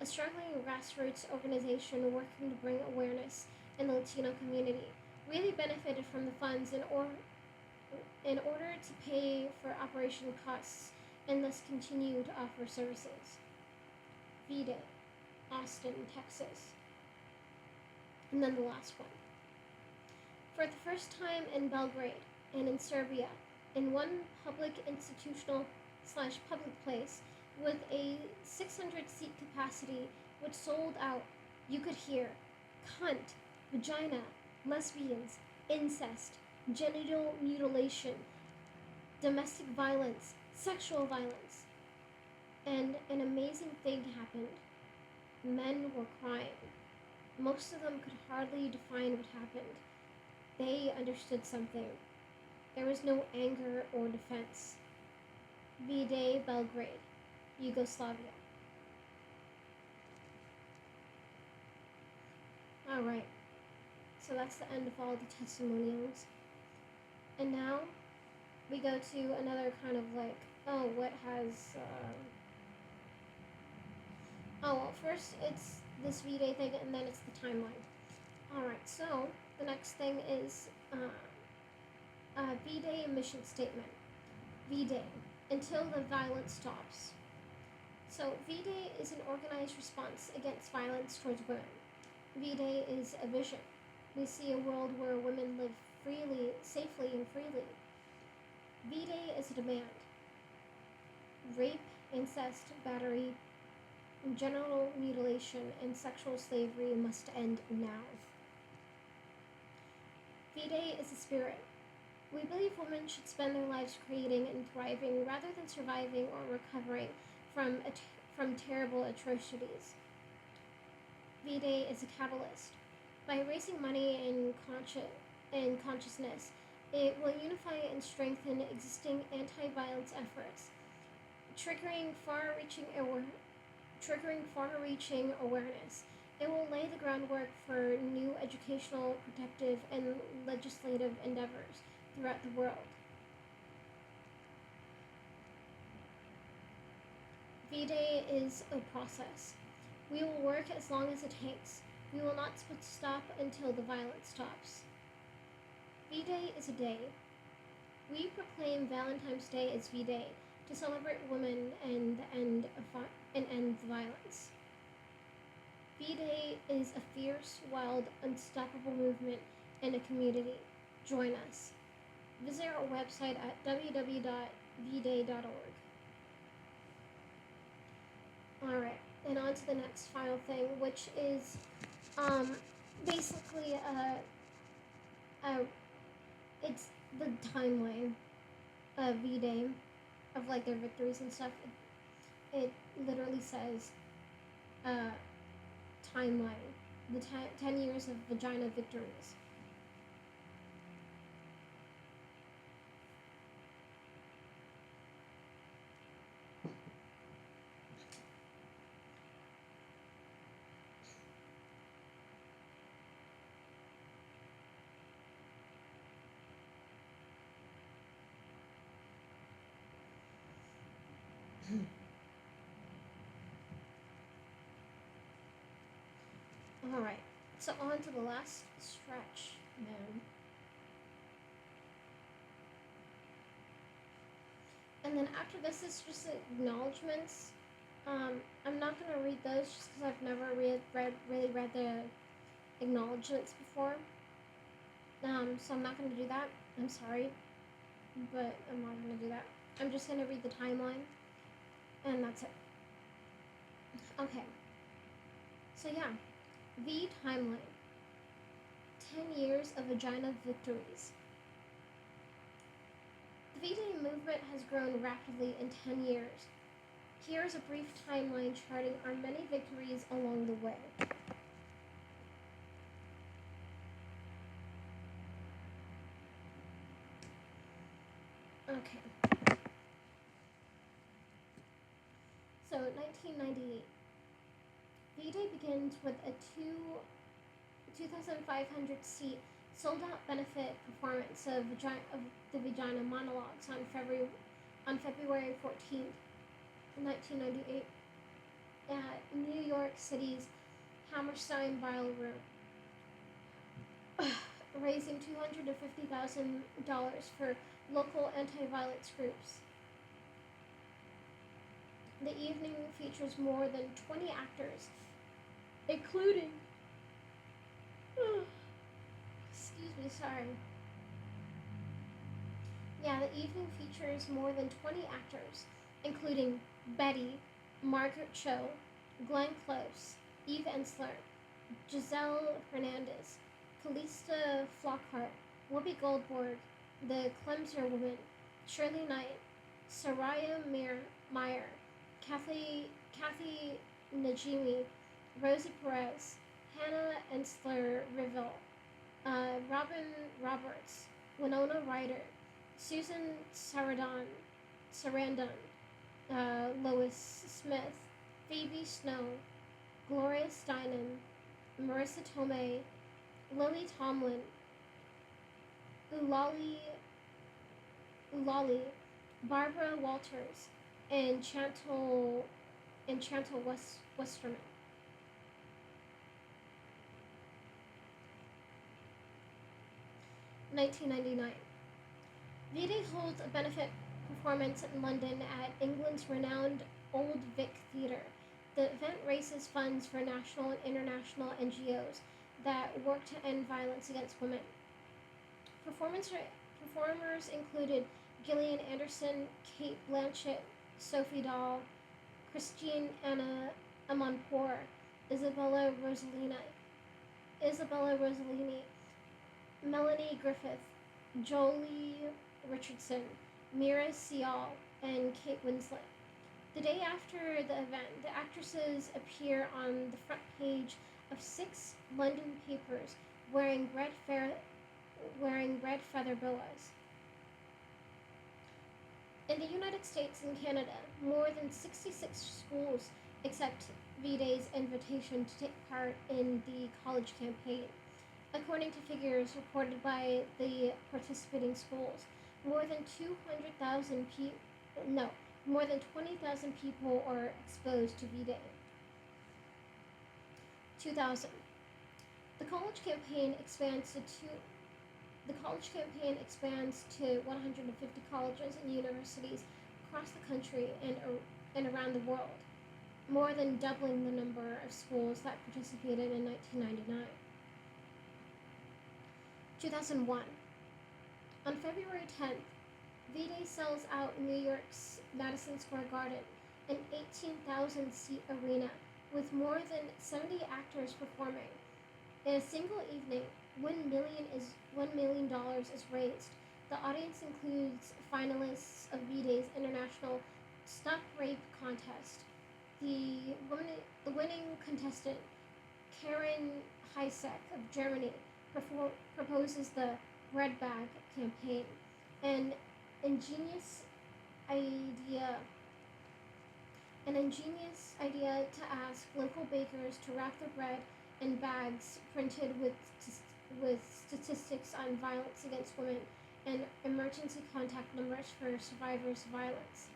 a struggling grassroots organization working to bring awareness in the Latino community, really benefited from the funds in order to pay for operation costs and thus continue to offer services. V-Day, Austin, Texas. And then the last one. For the first time in Belgrade and in Serbia, in one public institutional slash public place with a 600-seat capacity which sold out, you could hear cunt, vagina, lesbians, incest, genital mutilation, domestic violence, sexual violence. And an amazing thing happened. Men were crying. Most of them could hardly define what happened. They understood something. There was no anger or defense. V-Day, Belgrade, Yugoslavia. Alright, so that's the end of all the testimonials. And now we go to another kind of like, what has, well, first it's this V-Day thing, and then it's the timeline. Alright, so the next thing is V-Day mission statement. V-Day, until the violence stops. So V-Day is an organized response against violence towards women. V-Day is a vision. We see a world where women live freely, safely, and freely. V-Day is a demand. Rape, incest, battery, genital mutilation, and sexual slavery must end now. V-Day is a spirit. We believe women should spend their lives creating and thriving rather than surviving or recovering from terrible atrocities. V-Day is a catalyst. By raising money and consciousness, it will unify and strengthen existing anti-violence efforts, triggering far-reaching awareness. It will lay the groundwork for new educational, protective, and legislative endeavors throughout the world. V-Day is a process. We will work as long as it takes. We will not stop until the violence stops. V-Day is a day. We proclaim Valentine's Day as V-Day to celebrate women and end the violence. V-Day is a fierce, wild, unstoppable movement and a community. Join us. Visit our website at www.vday.org. Alright, and on to the next final thing, which is basically it's the timeline of V-Day, of like their victories and stuff. It literally says timeline, the 10 years of vagina victories. Alright, so on to the last stretch then. And then after this is just acknowledgements. I'm not going to read those just because I've never really read the acknowledgements before. So I'm not going to do that. I'm sorry, but I'm not going to do that. I'm just going to read the timeline, and that's it. Okay, so yeah. The timeline. 10 years of vagina victories. The V-Day movement has grown rapidly in 10 years. Here is a brief timeline charting our many victories along the way. Okay. So, 1998. V-Day begins with a 2,500-seat sold-out benefit performance of the Vagina Monologues on February 14th. 1998, at New York City's Hammerstein Ballroom, raising $250,000 for local anti-violence groups. The evening features more than 20 actors, including, excuse me, sorry. Yeah, the evening features more than 20 actors, including Betty, Margaret Cho, Glenn Close, Eve Ensler, Giselle Hernandez, Callista Flockhart, Whoopi Goldberg, the Clemser Woman, Shirley Knight, Soraya Meyer, Kathy Najimy, Rosie Perez, Hannah Ensler Riville, Robin Roberts, Winona Ryder, Susan Sarandon, Lois Smith, Phoebe Snow, Gloria Steinem, Marissa Tomei, Lily Tomlin, Ulali, Barbara Walters, and Chantal Westerman. 1999. V-Day holds a benefit performance in London at England's renowned Old Vic Theatre. The event raises funds for national and international NGOs that work to end violence against women. Performers included Gillian Anderson, Kate Blanchett, Sophie Dahl, Christine Anna Amanpour, Isabella Rossellini, Melanie Griffith, Jolie Richardson, Mira Sial, and Kate Winslet. The day after the event, the actresses appear on the front page of 6 London papers wearing red feather boas. In the United States and Canada, more than 66 schools accept V-Day's invitation to take part in the college campaign. According to figures reported by the participating schools, more than 20,000 people are exposed to V-Day. 2000. The college campaign expands to 150 colleges and universities across the country and around the world, more than doubling the number of schools that participated in 1999. 2001. On February 10th, V-Day sells out New York's Madison Square Garden, an 18,000-seat arena with more than 70 actors performing. In a single evening, $1 million is raised. The audience includes finalists of V-Day's International Stop Rape Contest. The winning contestant, Karen Heisek of Germany, proposes the Red Bag campaign, an ingenious idea to ask local bakers to wrap the bread in bags printed with statistics on violence against women and emergency contact numbers for survivors of violence.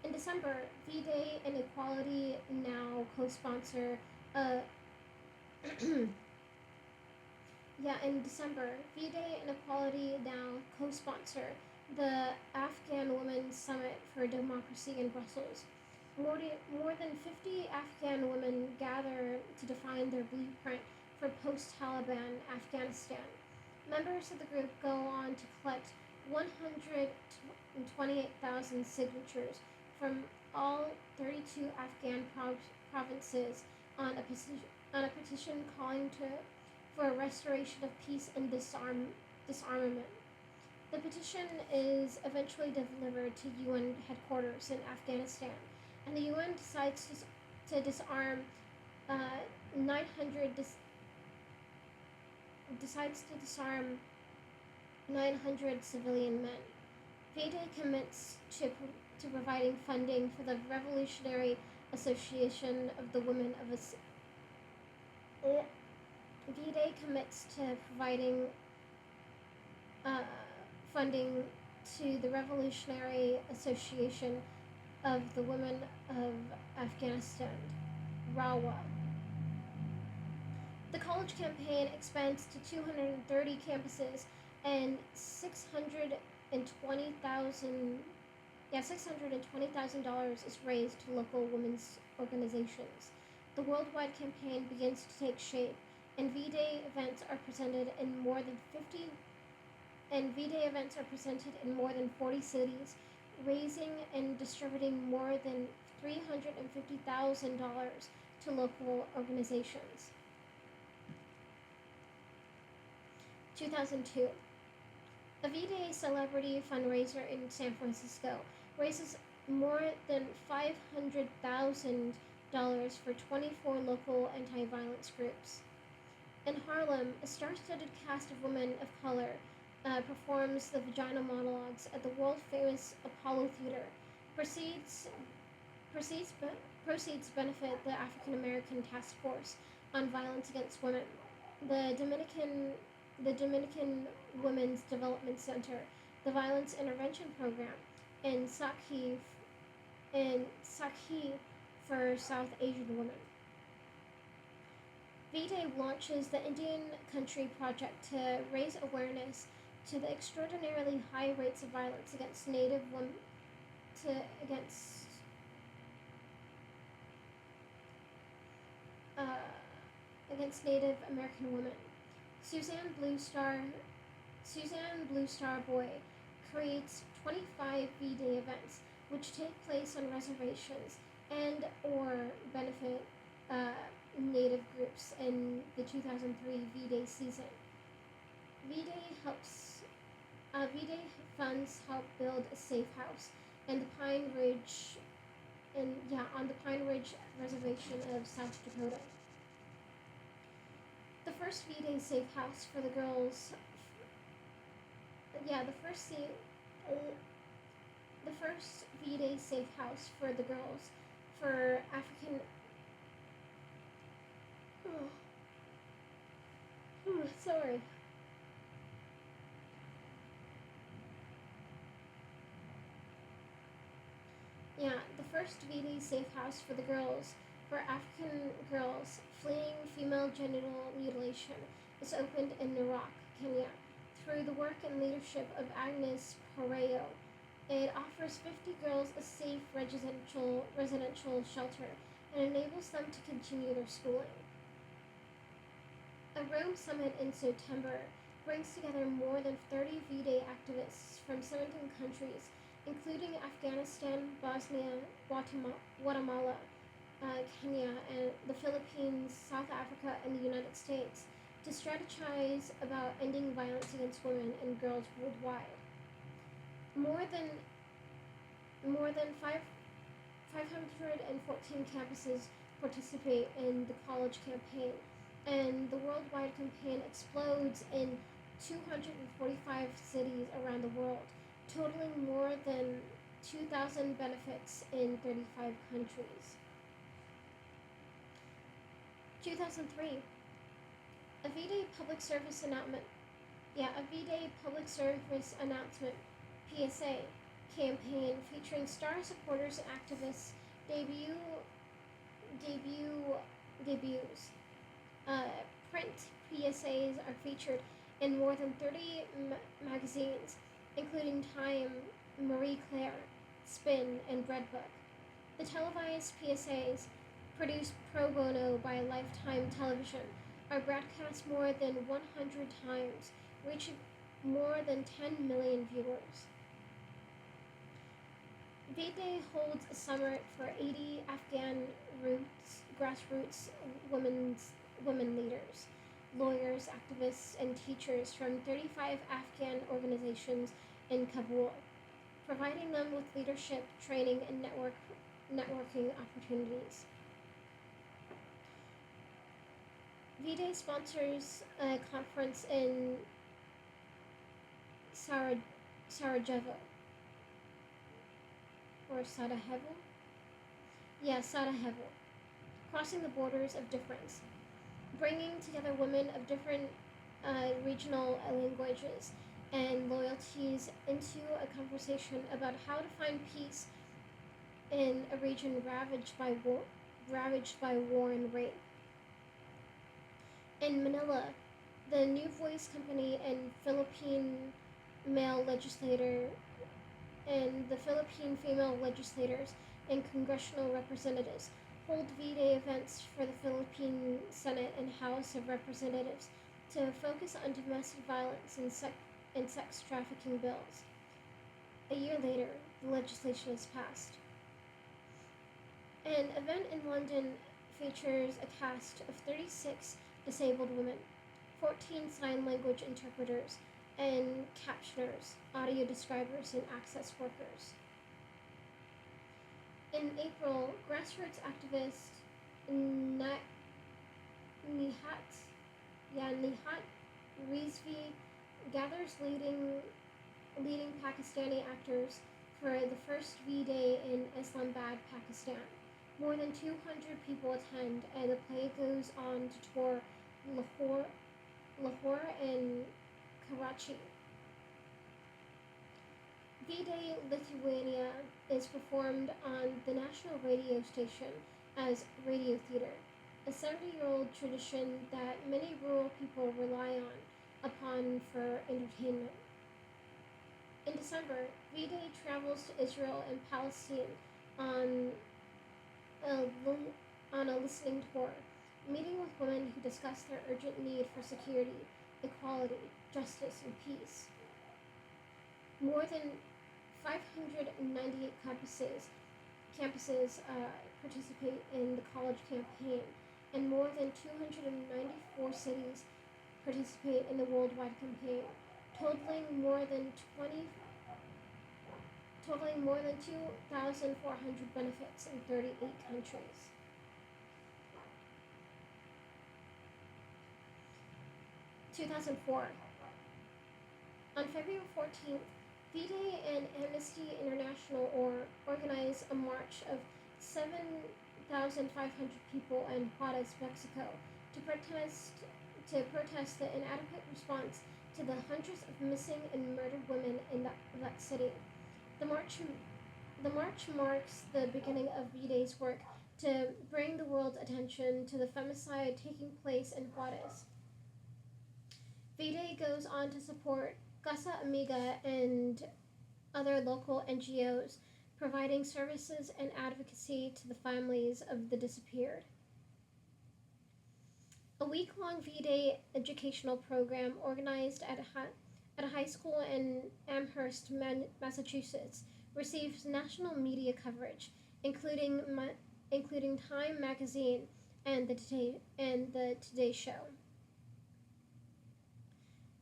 In December, V-Day and Equality Now co-sponsor the Afghan Women's Summit for Democracy in Brussels. More than 50 Afghan women gather to define their blueprint for post-Taliban Afghanistan. Members of the group go on to collect 128,000 signatures from all 32 Afghan provinces on a petition calling for a restoration of peace and disarmament. The petition is eventually delivered to UN headquarters in Afghanistan, and the UN decides to disarm 900 civilian men. V-Day commits to providing funding for the Revolutionary Association of the Women of V-Day commits to providing funding to the Revolutionary Association of the Women of Afghanistan, RAWA. The college campaign expands to 230 campuses and 620,000 is raised to local women's organizations. The worldwide campaign begins to take shape, and V-Day events are presented in more than 40 cities, raising and distributing more than $350,000 to local organizations. 2002. A V-Day celebrity fundraiser in San Francisco raises more than $500,000 for 24 local anti-violence groups. In Harlem, a star-studded cast of women of color performs the Vagina Monologues at the world-famous Apollo Theater. Proceeds benefit the African American Task Force on Violence Against Women, the Dominican Women's Development Center, the Violence Intervention Program, and Sakhi for South Asian women. V-Day launches the Indian Country Project to raise awareness to the extraordinarily high rates of violence against Native American women. Suzanne Blue Star Boy creates 25 V-Day events which take place on reservations and or benefit Native groups in the 2003 V-Day season. V-Day funds help build a safe house and on the Pine Ridge Reservation of South Dakota. The first V-Day safe house for the girls. The first V-Day safe house for the girls for African. Sorry. The first V-Day safe house for the girls for African girls fleeing female genital mutilation is opened in Narok, Kenya, through the work and leadership of Agnes Poreo. It offers 50 girls a safe residential shelter and enables them to continue their schooling. A Rome summit in September brings together more than 30 V-Day activists from 17 countries, including Afghanistan, Bosnia, Guatemala, Kenya, and the Philippines, South Africa, and the United States, to strategize about ending violence against women and girls worldwide. More than 514 campuses participate in the college campaign, and the worldwide campaign explodes in 245 cities around the world, totaling more than 2,000 benefits in 35 countries. 2003. A V-Day public service announcement. A V-Day public service announcement (PSA) campaign featuring star supporters and activists debuts. Print PSAs are featured in more than 30 magazines, including Time, Marie Claire, Spin, and Breadbook. The televised PSAs, produced pro bono by Lifetime Television, are broadcast more than 100 times, reaching more than 10 million viewers. V-Day holds a summit for 80 Afghan grassroots women leaders, lawyers, activists, and teachers from 35 Afghan organizations in Kabul, providing them with leadership, training, and networking opportunities. V-Day sponsors a conference in Sarajevo, or Sarajevo? Sarajevo, crossing the borders of difference, bringing together women of different regional languages and loyalties into a conversation about how to find peace in a region ravaged by war and rape. In Manila, the New Voice Company and male legislator Philippine female legislators and congressional representatives hold V-Day events for the Philippine Senate and House of Representatives to focus on domestic violence and sex trafficking bills. A year later, the legislation is passed. An event in London features a cast of 36 disabled women, 14 sign language interpreters, and captioners, audio describers, and access workers. In April, grassroots activist Nihat Nihat Rizvi gathers leading Pakistani actors for the first V-Day in Islamabad, Pakistan. More than 200 people attend, and the play goes on to tour Lahore and Karachi. V-Day Lithuania is performed on the national radio station as radio theater, a 70-year-old tradition that many rural people rely upon for entertainment. In December, V-Day travels to Israel and Palestine on on a listening tour, meeting with women who discuss their urgent need for security, equality, justice, and peace. More than 598 campuses participate in the college campaign, and more than 294 cities participate in the worldwide campaign, totaling more than 2,400 benefits in 38 countries. 2004. On February 14th, V-Day and Amnesty International organized a march of 7,500 people in Juarez, Mexico, to protest the inadequate response to the hundreds of missing and murdered women in that city. The march marks the beginning of V-Day's work to bring the world's attention to the femicide taking place in Juarez. V-Day goes on to support Casa Amiga and other local NGOs, providing services and advocacy to the families of the disappeared. A week-long V-Day educational program organized at a high school in Amherst, Massachusetts, receives national media coverage, including Time magazine and the Today Show.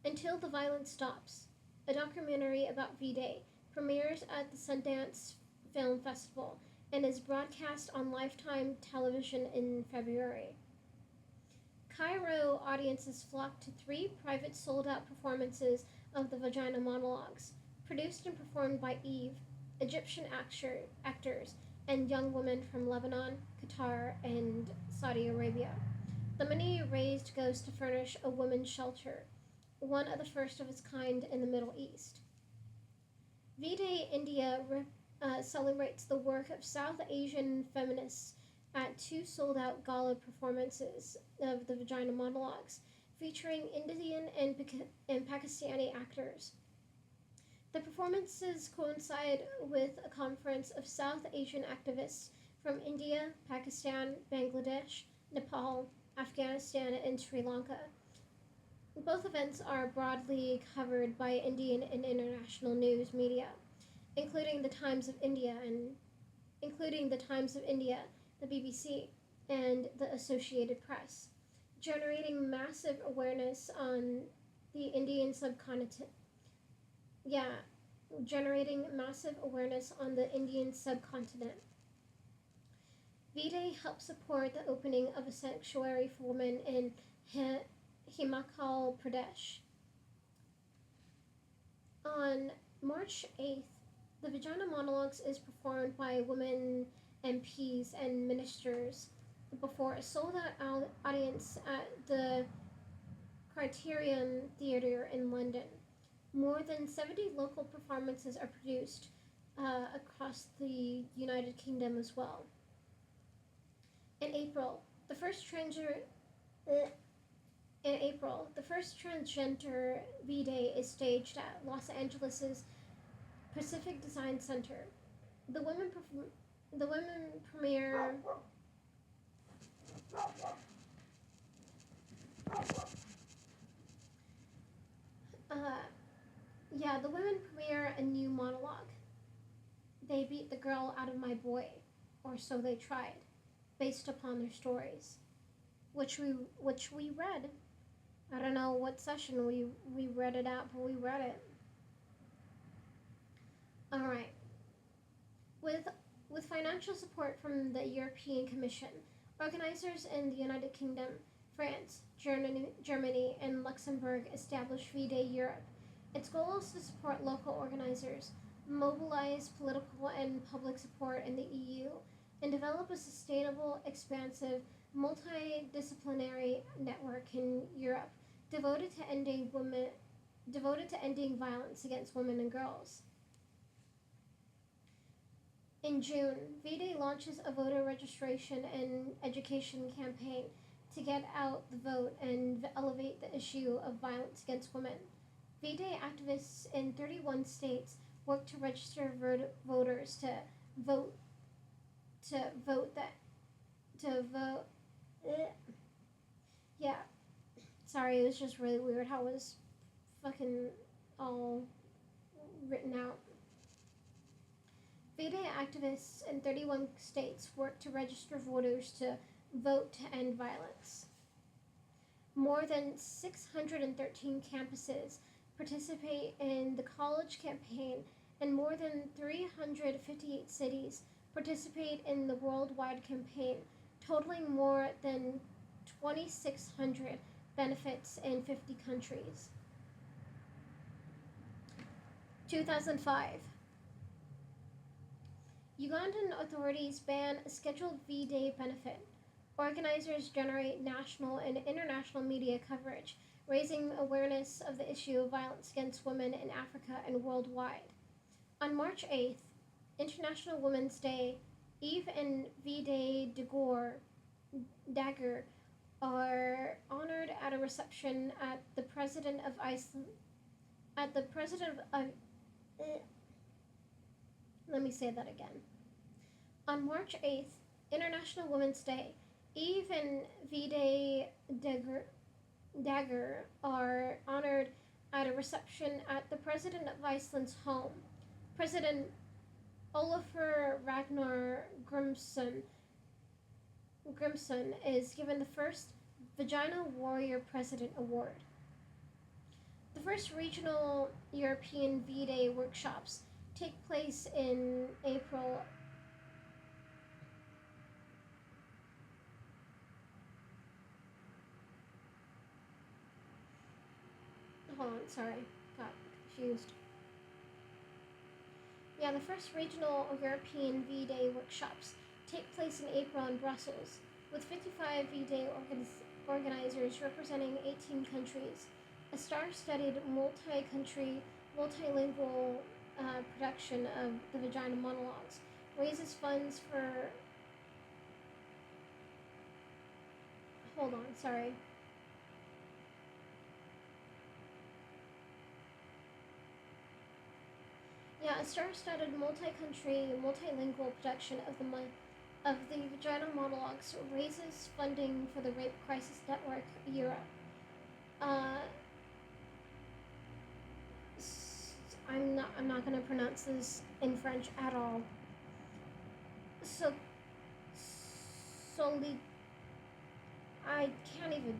Until the Violence Stops, a documentary about V-Day, premieres at the Sundance Film Festival and is broadcast on Lifetime television in February. Cairo audiences flocked to 3 private sold-out performances of the Vagina Monologues, produced and performed by Eve, Egyptian actors, and young women from Lebanon, Qatar, and Saudi Arabia. The money raised goes to furnish a women's shelter, one of the first of its kind in the Middle East. V-Day India celebrates the work of South Asian feminists at 2 sold-out gala performances of the Vagina Monologues, featuring Indian and Pakistani actors. The performances coincide with a conference of South Asian activists from India, Pakistan, Bangladesh, Nepal, Afghanistan, and Sri Lanka. Both events are broadly covered by Indian and international news media, including the Times of India, the BBC, and the Associated Press, generating massive awareness on the Indian subcontinent. V-Day helped support the opening of a sanctuary for women in Himachal Pradesh. On March 8th, the Vagina Monologues is performed by women MPs and ministers before a sold-out audience at the Criterion Theatre in London. More than 70 local performances are produced across the United Kingdom as well. In April, the first transgender V-Day is staged at Los Angeles' Pacific Design Center. The women premiere a new monologue. They beat the girl out of my boy, or so they tried, based upon their stories, which we read. I don't know what session we read it at, but we read it. All right. With financial support from the European Commission, organizers in the United Kingdom, France, Germany, and Luxembourg established V-Day Europe. Its goal is to support local organizers, mobilize political and public support in the EU, and develop a sustainable, expansive, multidisciplinary network in Europe devoted to ending violence against women and girls. In June, V-Day launches a voter registration and education campaign to get out the vote and elevate the issue of violence against women. V-Day activists in 31 states work to register voters to vote. Yeah, sorry, it was just really weird how it was fucking all written out. V-Day activists in 31 states work to register voters to vote to end violence. More than 613 campuses participate in the college campaign, and more than 358 cities participate in the worldwide campaign, totaling more than 2,600 benefits in 50 countries. 2005. Ugandan authorities ban a scheduled V-Day benefit. Organizers generate national and international media coverage, raising awareness of the issue of violence against women in Africa and worldwide. On March 8th, International Women's Day, Eve and V-Day Dagger are honored at a reception at the President of Iceland. Let me say that again. On March 8th, International Women's Day, Eve and V-Day Dagger are honored at a reception at the President of Iceland's home. President Olafur Ragnar Grimsson is given the first Vagina Warrior President Award. The first regional European V-Day workshops take place in April. Hold on, sorry, got confused. Yeah, the first regional European V-Day workshops take place in April in Brussels, with 55 V-Day organizers representing 18 countries. A star-studded, multi-country, multilingual production of the Vagina Monologues raises funds for... Hold on, sorry. Yeah, a star-studded, multi-country, multilingual production of the Vagina Monologues raises funding for the Rape Crisis Network Europe. I'm not gonna pronounce this in French at all. I can't even.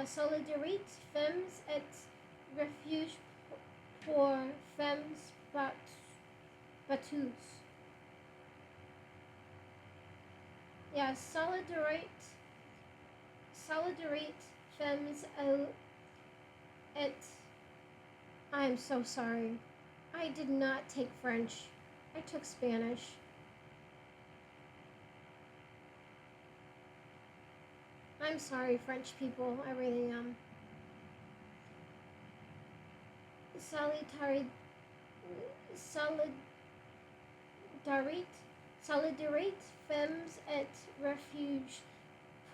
Solidarité Femmes et Refuge pour Femmes Battues. Yeah, Solidarité Femmes et... I'm so sorry. I did not take French. I took Spanish. I'm sorry, French people. I really am. Solidarite, solidarite, solidarite femmes et refuge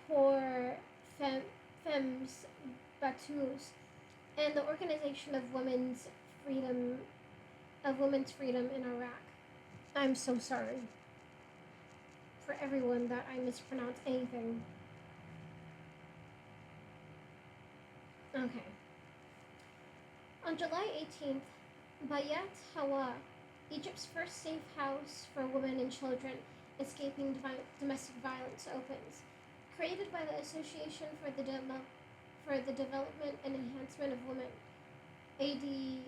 pour femmes battues, and the Organization Freedom of Women's Freedom in Iraq. I'm so sorry for everyone that I mispronounce anything. Okay. On July 18th, Bayat Hawa, Egypt's first safe house for women and children escaping domestic violence, opens. Created by the Association for the Development and Enhancement of Women, ADEW,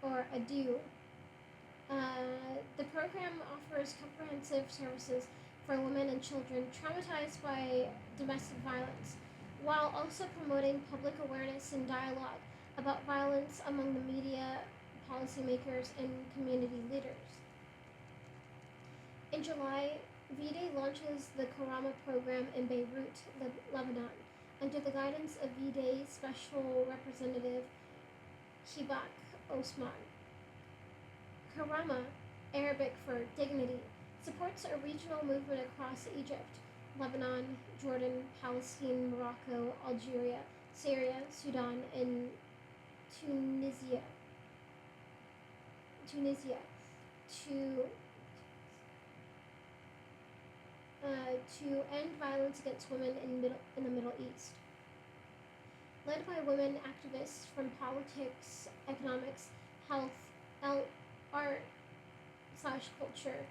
or ADEW. The program offers comprehensive services for women and children traumatized by domestic violence, while also promoting public awareness and dialogue about violence among the media, policymakers, and community leaders. In July, V-Day launches the Karama program in Beirut, Lebanon, under the guidance of V-Day Special Representative Hibak Osman. Karama, Arabic for dignity, supports a regional movement across Egypt, Lebanon, Jordan, Palestine, Morocco, Algeria, Syria, Sudan, and Tunisia to end violence against women in the Middle East. Led by women activists from politics, economics, health, art / culture,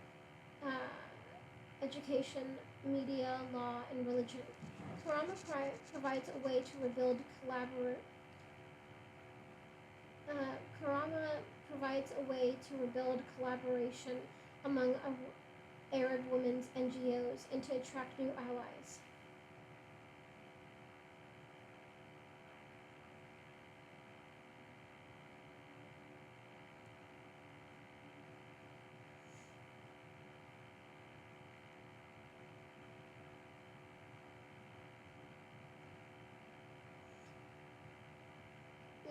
education, media, law, and religion. Karama provides a way to rebuild Karama provides a way to rebuild collaboration among Arab women's NGOs and to attract new allies.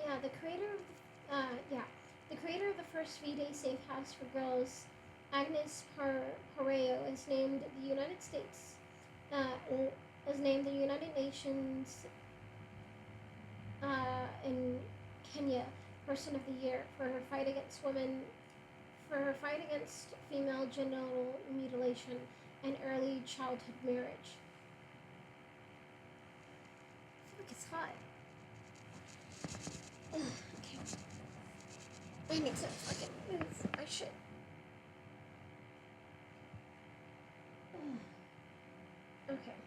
Yeah, the creator of the first V-Day safe house for girls, Agnes Pareo, is named the United States, is named the United Nations in Kenya Person of the Year for her fight against female genital mutilation and early childhood marriage. I feel like it's hot. Okay. I need to fucking move my shit. Okay.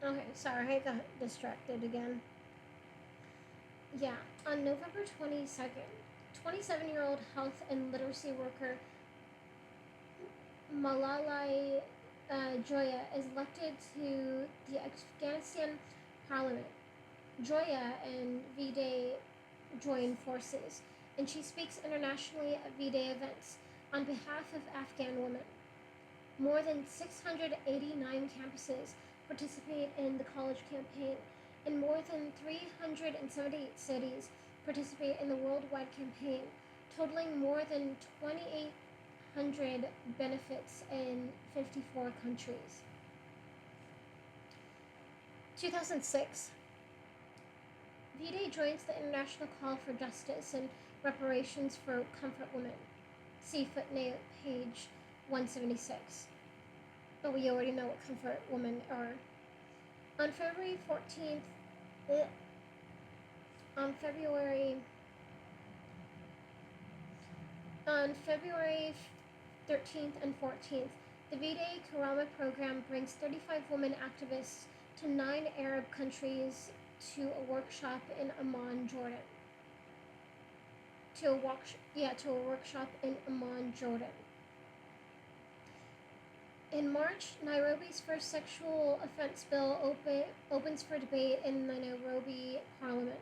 Okay, sorry, I got distracted again. Yeah, on November 22nd, 27-year-old health and literacy worker Malalai Joya is elected to the Afghanistan parliament. Joya and V-Day join forces, and she speaks internationally at V-Day events on behalf of Afghan women. More than 689 campuses participate in the college campaign in more than 378 cities participate in the worldwide campaign, totaling more than 2,800 benefits in 54 countries. 2006. V-Day joins the international call for justice and reparations for comfort women. See footnote page 176. But we already know what comfort women are. On February 14th, on February 13th and 14th, the V-Day Karama program brings 35 women activists to 9 Arab countries to a workshop in Amman, Jordan. To a workshop in Amman, Jordan. In March, Nairobi's first sexual offense bill opens for debate in the Nairobi Parliament.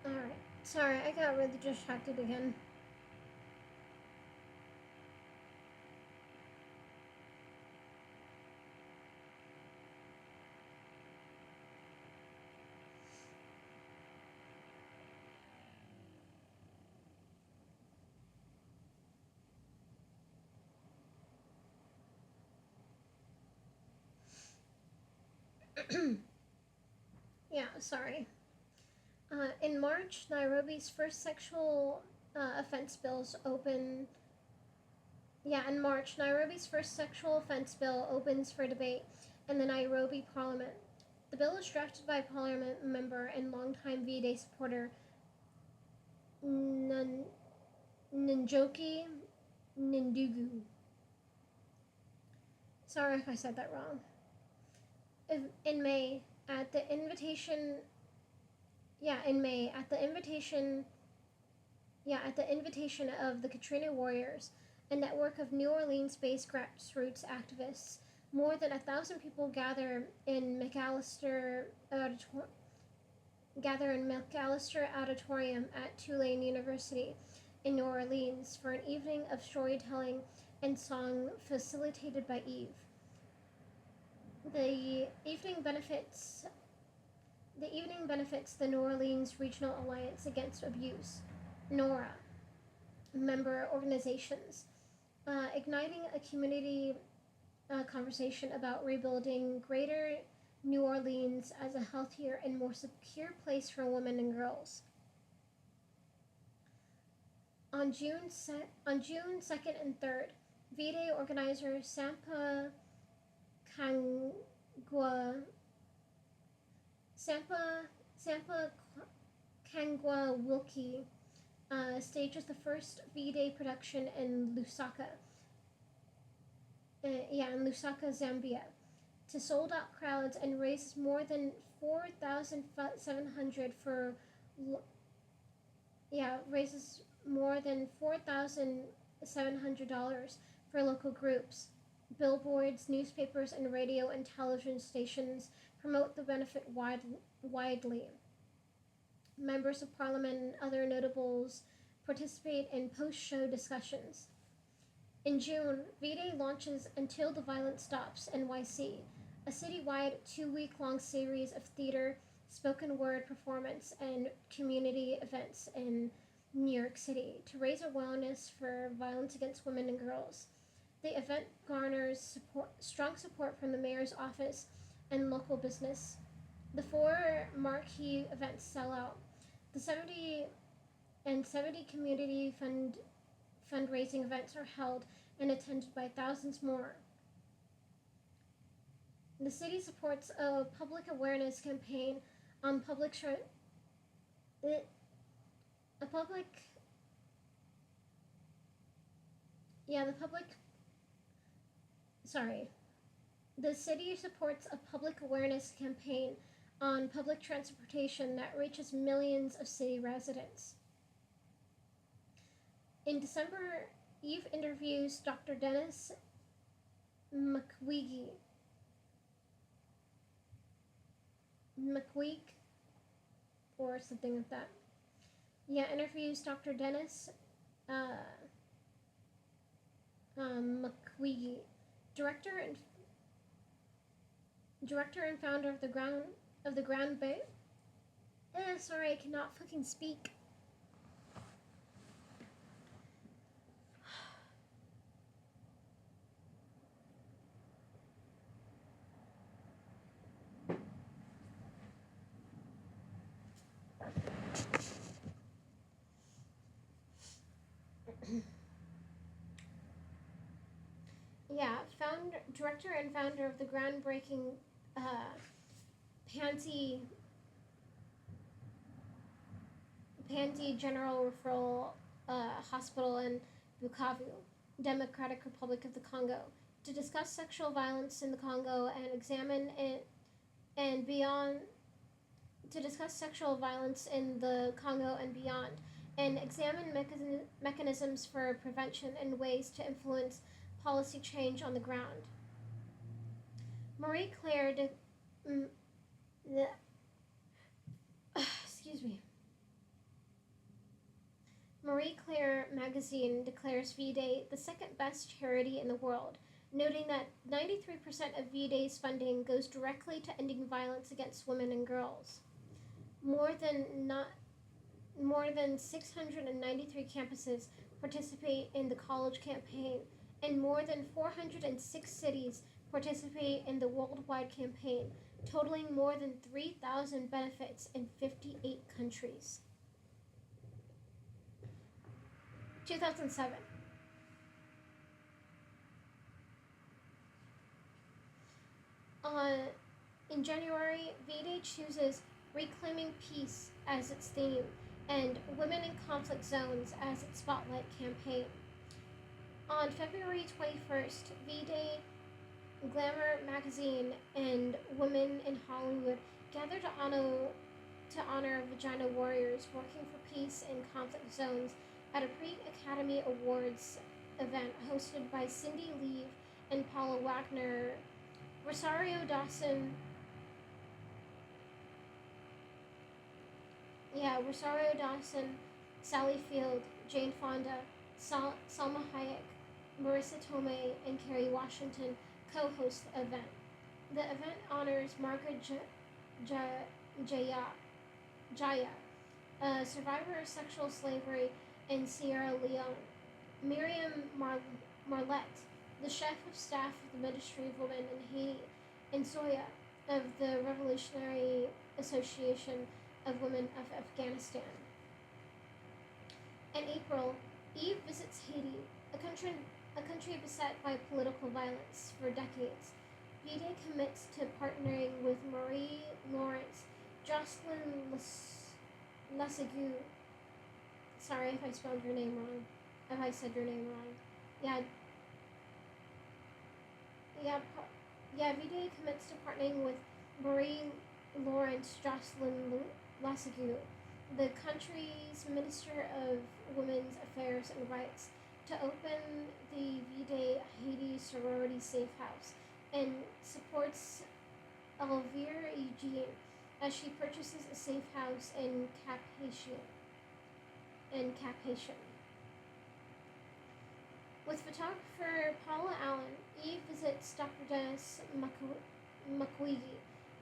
Alright, sorry, I got really distracted again. Yeah, sorry. In March, Nairobi's first sexual offense bills open. In March, Nairobi's first sexual offense bill opens for debate in the Nairobi Parliament. The bill is drafted by Parliament member and longtime V-Day supporter Njoki Nindugu. Sorry if I said that wrong. In May, at the invitation of the Katrina Warriors, a network of New Orleans-based grassroots activists, more than 1,000 people gather in McAllister Auditorium at Tulane University in New Orleans for an evening of storytelling and song facilitated by Eve. The evening benefits the New Orleans Regional Alliance Against Abuse, NORA, member organizations, igniting a community conversation about rebuilding Greater New Orleans as a healthier and more secure place for women and girls. On June 2nd and 3rd, V-Day organizer Sampa Kangwa Wilkie stages the first V-Day production in Lusaka, Zambia, to sold-out crowds and raises more than $4,700 for local groups. Billboards, newspapers, and radio and television stations promote the benefit widely. Members of Parliament and other notables participate in post-show discussions. In June, V-Day launches Until the Violence Stops NYC, a citywide 2-week-long series of theater, spoken word performance, and community events in New York City to raise awareness for violence against women and girls. The event garners strong support from the mayor's office and local business. The 4 marquee events sell out. The 70 community fundraising events are held and attended by thousands more. The city supports a public awareness campaign on a public yeah the public sorry the city supports a public awareness campaign on public transportation that reaches millions of city residents. In December, Eve interviews Dr. Dennis McWeege, McWeek, or something like that. Yeah, interviews Dr. Dennis uh, McWeege, director and founder of the Ground Bay. Sorry, I cannot fucking speak. Yeah, director and founder of the groundbreaking uh, Pansy General Referral Hospital in Bukavu, Democratic Republic of the Congo, to discuss sexual violence in the Congo and examine it and beyond. To discuss sexual violence in the Congo and beyond, and examine mechanisms for prevention and ways to influence policy change on the ground. Marie Claire de, mm, excuse me. Marie Claire magazine declares V-Day the second best charity in the world, noting that 93% of V-Day's funding goes directly to ending violence against women and girls. More than 693 campuses participate in the college campaign, and more than 406 cities participate in the worldwide campaign, totaling more than 3,000 benefits in 58 countries. 2007. In January, V-Day chooses Reclaiming Peace as its theme and Women in Conflict Zones as its spotlight campaign. On February 21st, V-Day, Glamour magazine, and Women in Hollywood gather to honor Vagina warriors working for peace in conflict zones at a pre-Academy Awards event hosted by Cindy Lee and Paula Wagner. Rosario Dawson, Sally Field, Jane Fonda, Salma Hayek, Marissa Tomei, and Kerry Washington co-host the event. The event honors Margaret Jaya, a survivor of sexual slavery in Sierra Leone, Miriam Marlette, the chef of staff of the Ministry of Women in Haiti, and Zoya of the Revolutionary Association of Women of Afghanistan. In April, Eve visits Haiti, a country beset by political violence for decades. V-Day commits to partnering with Marie Lawrence, Jocelyn Lessegue. Sorry if I spelled your name wrong. If I said your name wrong. V-Day commits to partnering with Marie Lawrence, Jocelyn Lessegue, the country's Minister of Women's Affairs and Rights, to open the V-Day Haiti Sorority Safe House, and supports Elvire Eugene as she purchases a safe house in Cap Haitien. With photographer Paula Allen, Eve visits Dr. Dennis McWeege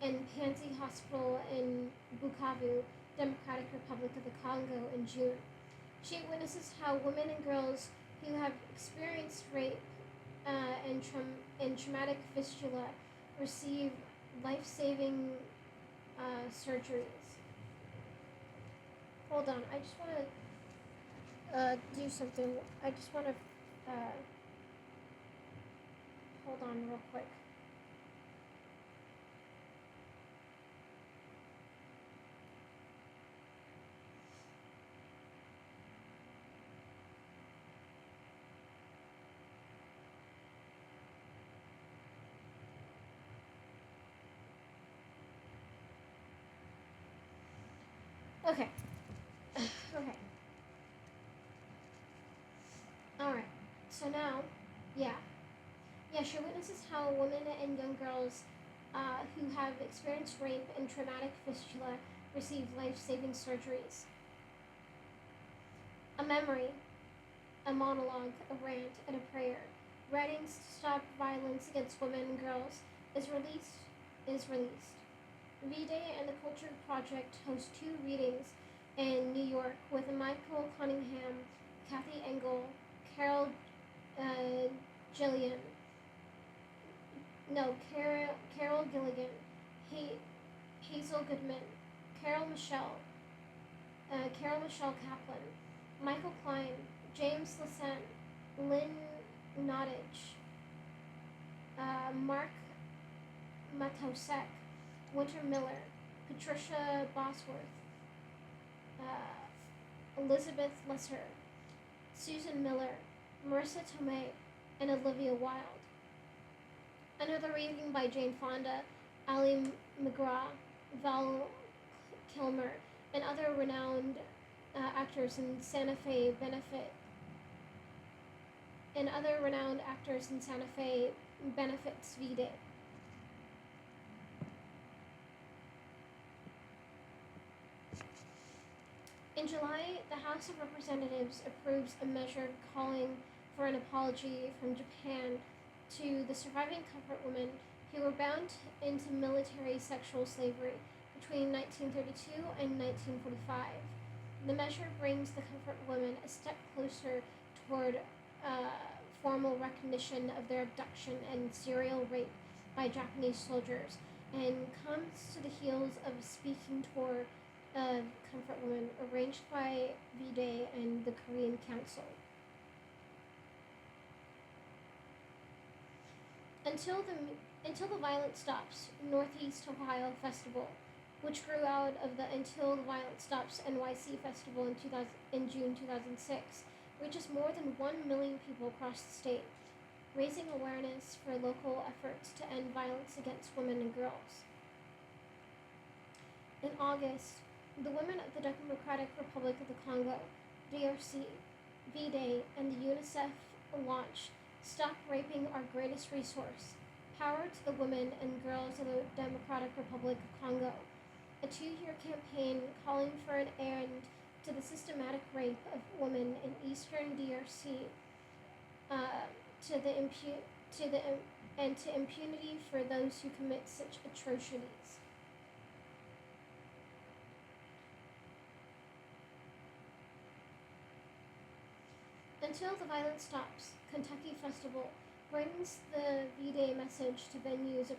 in Pansy Hospital in Bukavu, Democratic Republic of the Congo, in June. She witnesses how women and girls who have experienced rape and traumatic fistula receive life-saving surgeries. Hold on, I just want to do something. I just want to hold on real quick. Okay. Okay. Alright. So now, yeah. Yeah, she witnesses how women and young girls who have experienced rape and traumatic fistula receive life saving surgeries. A memory, a monologue, a rant, and a prayer. Writings to stop violence against women and girls is released. V-Day and the Culture Project host 2 readings in New York with Michael Cunningham, Kathy Engel, Carol Gillian, Carol Gilligan, Hazel Goodman, Carol Michelle, Kaplan, Michael Klein, James Lassen, Lynn Nottage, Mark Matosek, Winter Miller, Patricia Bosworth, Elizabeth Lesser, Susan Miller, Marissa Tomei, and Olivia Wilde. Another reading by Jane Fonda, Ali McGraw, Val Kilmer, and other renowned actors in Santa Fe benefits V-Day. In July, the House of Representatives approves a measure calling for an apology from Japan to the surviving comfort women who were bound into military sexual slavery between 1932 and 1945. The measure brings the comfort women a step closer toward formal recognition of their abduction and serial rape by Japanese soldiers, and comes to the heels of a speaking tour of comfort women arranged by V-Day and the Korean Council. Until the Violence Stops Northeast Ohio Festival, which grew out of the Until the Violence Stops NYC Festival in June 2006, reaches more than 1 million people across the state, raising awareness for local efforts to end violence against women and girls. In August, the women of the Democratic Republic of the Congo, DRC, V-Day, and the UNICEF launch Stop Raping Our Greatest Resource, Power to the Women and Girls of the Democratic Republic of Congo, a 2-year campaign calling for an end to the systematic rape of women in eastern DRC, to impunity for those who commit such atrocities. Until the Violence Stops Kentucky Festival brings the V-Day message to venues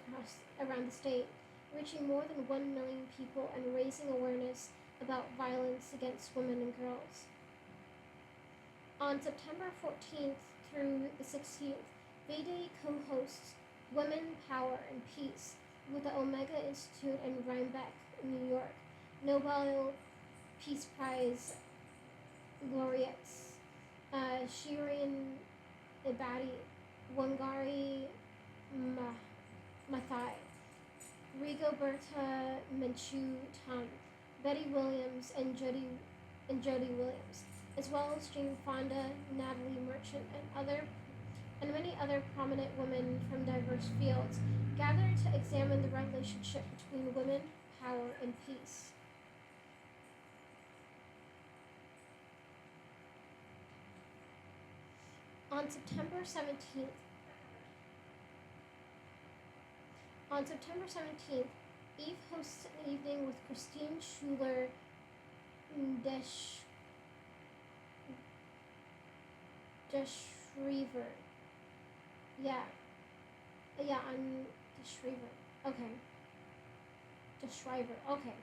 around the state, reaching more than 1 million people and raising awareness about violence against women and girls. On September 14th through the 16th, V-Day co-hosts Women, Power, and Peace with the Omega Institute in Rhinebeck, New York, Nobel Peace Prize laureates Shirin Ebadi, Wangari Maathai, Rigoberta Menchú Tam, Betty Williams, and Jody Williams, as well as Jane Fonda, Natalie Merchant, and many other prominent women from diverse fields, gathered to examine the relationship between women, power, and peace. On September 17th, Eve hosts an evening with Christine Schuler Deschriver. I'm Deschriver. Okay. Deschriver. Okay.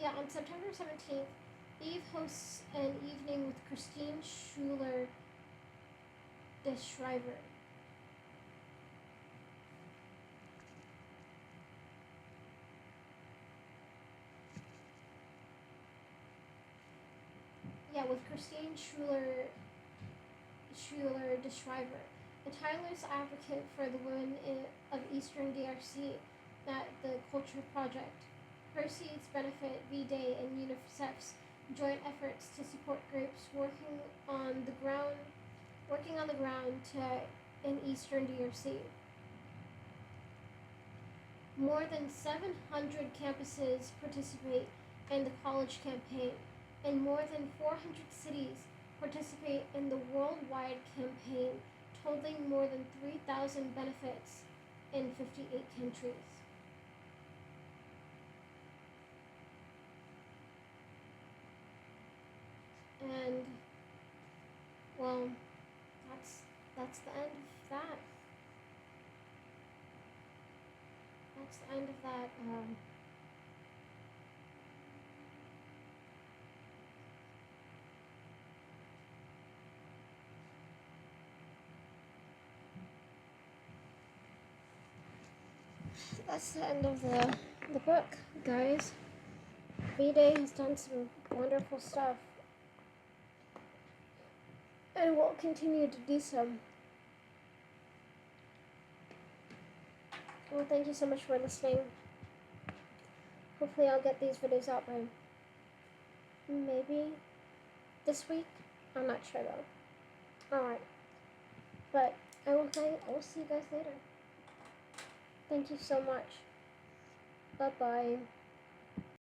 Yeah, on September 17th, Eve hosts an evening with Christine Schuler Deschriver. Yeah, with Christine Schuler Deschriver, a tireless advocate for the women of Eastern DRC at the Culture Project. Proceeds benefit V-Day and UNICEF's joint efforts to support groups working on the ground in eastern DRC. More than 700 campuses participate in the college campaign, and more than 400 cities participate in the worldwide campaign, totaling more than 3,000 benefits in 58 countries. And well, that's the end of that. That's the end of that. That's the end of the book, guys. V-Day has done some wonderful stuff, and will continue to do so. Well, thank you so much for listening. Hopefully I'll get these videos out by maybe this week. I'm not sure though. Alright. But I will see you guys later. Thank you so much. Bye-bye.